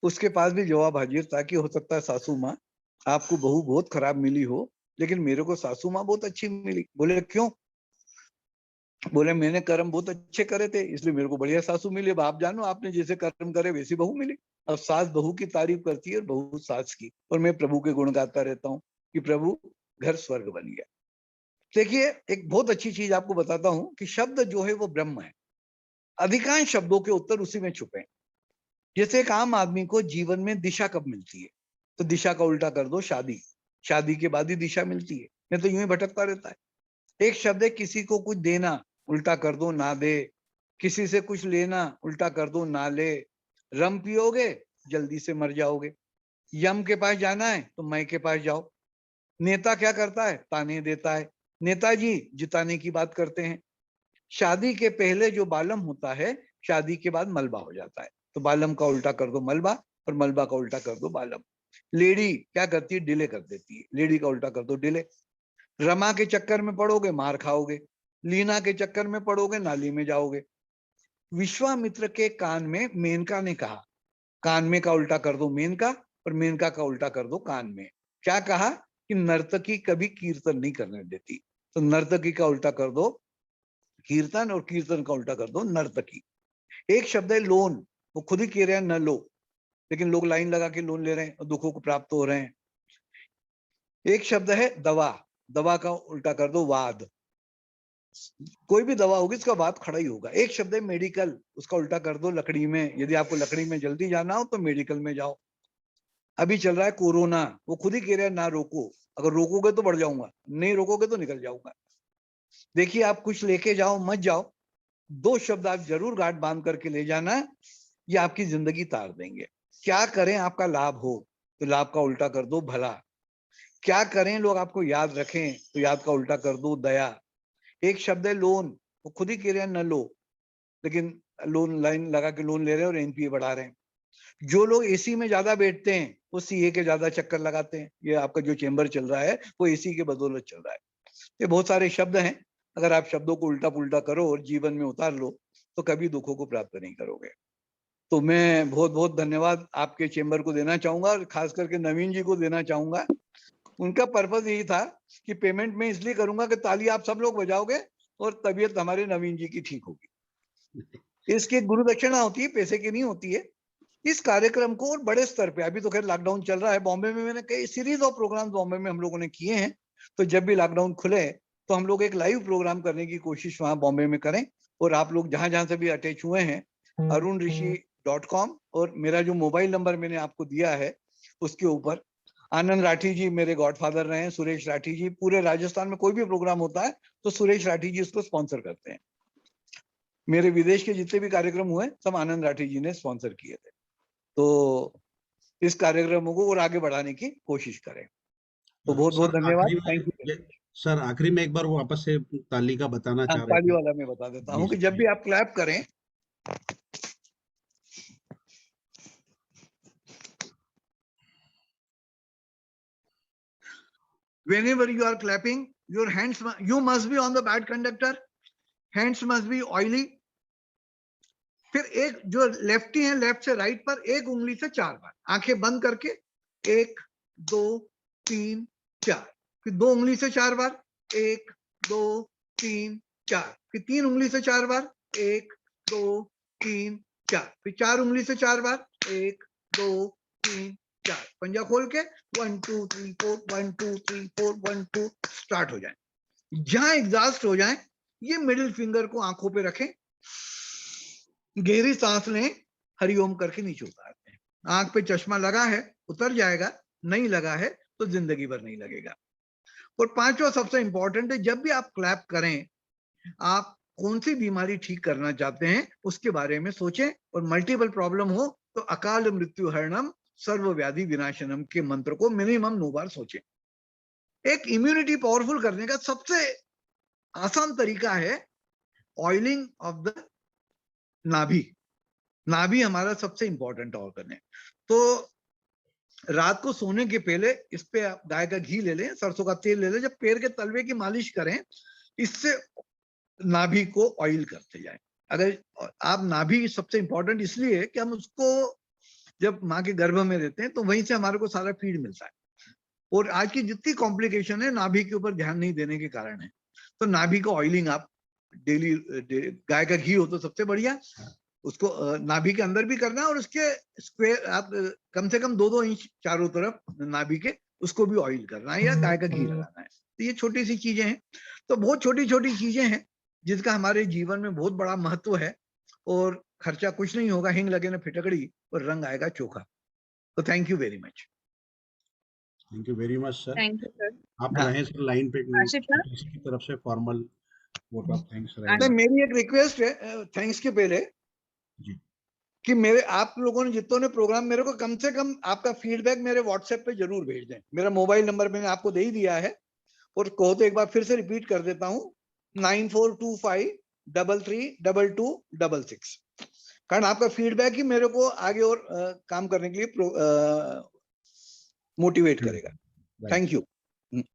उसके पास भी जवाब हाजिर था कि हो सकता है सासू माँ आपको बहू बहुत खराब मिली हो, लेकिन मेरे को सासू माँ बहुत अच्छी मिली। बोले क्यों? बोले मैंने कर्म बहुत अच्छे करे थे इसलिए मेरे को बढ़िया सासू मिली। अब आप जानो आपने जैसे कर्म करे वैसी बहू मिली। अब सास बहू की तारीफ करती है और बहू सास की, और मैं प्रभु के गुण गाता रहता हूँ कि प्रभु घर स्वर्ग बन गया। देखिए एक बहुत अच्छी चीज आपको बताता हूं कि शब्द जो है वो ब्रह्म है। अधिकांश शब्दों के उत्तर उसी में छुपे हैं। जैसे एक आम आदमी को जीवन में दिशा कब मिलती है, तो दिशा का उल्टा कर दो शादी, शादी के बाद ही दिशा मिलती है, नहीं तो यूं ही भटकता रहता है। एक शब्द है किसी को कुछ देना, उल्टा कर दो ना दे। किसी से कुछ लेना, उल्टा कर दो ना ले। रम पियोगे जल्दी से मर जाओगे। यम के पास जाना है तो मैं के पास जाओ। नेता क्या करता है? ताने देता है। नेताजी जिताने की बात करते हैं। शादी के पहले जो बालम होता है शादी के बाद मलबा हो जाता है, तो बालम का उल्टा कर दो मलबा और मलबा का उल्टा कर दो बालम। लेडी क्या करती है? डिले कर देती है, लेडी का उल्टा कर दो डिले। रमा के चक्कर में पड़ोगे मार खाओगे, लीना के चक्कर में पड़ोगे नाली में जाओगे। विश्वामित्र के कान में मेनका ने कहा, कान में का उल्टा कर दो मेनका और मेनका का उल्टा कर दो कान में। क्या कहा? कि नर्तकी कभी कीर्तन नहीं करने देती, तो नर्तकी का उल्टा कर दो कीर्तन और कीर्तन का उल्टा कर दो नर्तकी। एक शब्द है लोन, वो खुद ही कह रहे हैं न लो, लेकिन लोग लाइन लगा के लोन ले रहे हैं और दुखों को प्राप्त हो रहे हैं। एक शब्द है दवा, दवा का उल्टा कर दो वाद, कोई भी दवा होगी इसका वाद खड़ा ही होगा। एक शब्द है मेडिकल, उसका उल्टा कर दो लकड़ी में, यदि आपको लकड़ी में जल्दी जाना हो तो मेडिकल में जाओ। अभी चल रहा है कोरोना, वो खुद ही कह रहे हैं ना रोको, अगर रोकोगे तो बढ़ जाऊंगा, नहीं रोकोगे तो निकल जाऊंगा। देखिए आप कुछ लेके जाओ मत जाओ, दो शब्द आप जरूर गांठ बांध करके ले जाना, ये आपकी जिंदगी तार देंगे। क्या करें आपका लाभ हो, तो लाभ का उल्टा कर दो भला। क्या करें लोग आपको याद रखें, तो याद का उल्टा कर दो दया। एक शब्द है लोन, वो खुद ही कह रहे हैं न लो, लेकिन लोन लाइन लगा के लोन ले रहे हैं और एनपीए बढ़ा रहे हैं। जो लोग एसी में ज्यादा बैठते हैं वो सीए के ज्यादा चक्कर लगाते हैं। ये आपका जो चेंबर चल रहा है वो एसी के बदौलत चल रहा है। ये बहुत सारे शब्द हैं, अगर आप शब्दों को उल्टा पुल्टा करो और जीवन में उतार लो तो कभी दुखों को प्राप्त नहीं करोगे। तो मैं बहुत बहुत धन्यवाद आपके चेंबर को देना चाहूंगा और खास करके नवीन जी को देना चाहूंगा। उनका पर्पज यही था कि पेमेंट में इसलिए करूंगा कि ताली आप सब लोग बजाओगे और तबीयत हमारे नवीन जी की ठीक होगी। इसकी गुरु दक्षिणा होती है, पैसे की नहीं होती है। इस कार्यक्रम को और बड़े स्तर पे, अभी तो खैर लॉकडाउन चल रहा है, बॉम्बे में मैंने कई सीरीज ऑफ प्रोग्राम बॉम्बे में हम लोगों ने किए हैं, तो जब भी लॉकडाउन खुले तो हम लोग एक लाइव प्रोग्राम करने की कोशिश वहां बॉम्बे में करें। और आप लोग जहां जहां से भी अटैच हुए हैं arunrishi.com, और मेरा जो मोबाइल नंबर मैंने आपको दिया है उसके ऊपर, आनंद राठी जी मेरे गॉडफादर रहे हैं, सुरेश राठी जी, पूरे राजस्थान में कोई भी प्रोग्राम होता है तो सुरेश राठी जी उसको स्पॉन्सर करते हैं। मेरे विदेश के जितने भी कार्यक्रम हुए सब आनंद राठी जी ने स्पॉन्सर किए थे। तो इस कार्यक्रम को और आगे बढ़ाने की कोशिश करें। तो बहुत बहुत
सर
धन्यवाद,
आखिरी
थैंक
में
यू।
सर आखिरी में एक बार वो वापस से ताली का बताना
हाँ,
चाह रहे
ताली
थे।
वाला मैं बता देता हूँ कि
जी,
जब
जी।
भी आप क्लैप करें whenever you are clapping, your hands you must be on the bad conductor, hands must be oily। फिर एक जो लेफ्टी है लेफ्ट से राइट पर एक उंगली से 4 बार आंखें बंद करके 1 2 3 4, फिर 2 उंगली से 4 बार 1 2 3 4, फिर 3 उंगली से 4 बार 1 2 3 4, फिर 4 उंगली से 4 बार 1 2 3 4, पंजा खोल के 1 2 3 4 1 2 3 4 1 2 स्टार्ट हो जाए। जहां एग्जॉस्ट हो जाए ये मिडिल फिंगर को आंखों पे रखें, गहरी सांस लें, हरिओम करके नीचे उतारते हैं। आंख पे चश्मा लगा है उतर जाएगा, नहीं लगा है तो जिंदगी भर नहीं लगेगा। और पांचवा सबसे इंपॉर्टेंट है, जब भी आप क्लैप करें आप कौन सी बीमारी ठीक करना चाहते हैं उसके बारे में सोचें, और मल्टीपल प्रॉब्लम हो तो अकाल मृत्यु हरणम सर्व व्याधि विनाशनम के मंत्र को मिनिमम 9 बार सोचें। एक इम्यूनिटी पावरफुल करने का सबसे आसान तरीका है ऑयलिंग ऑफ द नाभि। नाभि हमारा सबसे इंपॉर्टेंट ऑर्गन है। तो रात को सोने के पहले इस पे आप गाय का घी ले लें, सरसों का तेल ले लें, जब पैर के तलवे की मालिश करें, इससे नाभि को ऑयल करते जाएं। अगर आप नाभि सबसे इंपॉर्टेंट इसलिए है कि हम उसको जब माँ के गर्भ में रहते हैं तो वहीं से हमारे को सारा फीड मिलता है, और आज की जितनी कॉम्प्लिकेशन है नाभि के ऊपर ध्यान नहीं देने के कारण है। तो नाभि को ऑयलिंग आप डेली, गाय का घी हो तो सबसे बढ़िया, उसको नाभि के अंदर भी करना है, और उसके स्क्वायर आप कम से कम 2-2 इंच चारों तरफ नाभि के, उसको भी ऑयल करना है या गाय का घी लगाना है। तो ये छोटी सी चीजें हैं। तो बहुत छोटी छोटी चीजें हैं जिसका हमारे जीवन में बहुत बड़ा महत्व है, और खर्चा कुछ नहीं होगा, हिंग लगे ना फिटकड़ी और रंग आएगा चोखा। तो thank you very much.
Thank you very much sir.
Thank you, sir.
आप
हाँ।
रहें सर लाइन पे,
आशिका?
की तरफ से फॉर्मल वोट ऑफ थैंक्स
नहीं,
रहेगा।
मेरी एक रिक्वेस्ट है थैंक्स के पहले
जी
कि मेरे आप लोगों ने जितनों ने प्रोग्राम, मेरे को कम से कम आपका फीडबैक मेरे व्हाट्सएप पे जरूर भेज दें। मेरा मोबाइल नंबर मैंने आपको दे ही दिया है, और कहो तो एक बार फिर से रिपीट कर देता हूँ, 9425332266। कारण आपका फीडबैक ही मेरे को आगे और काम करने के लिए मोटिवेट करेगा। Thank you.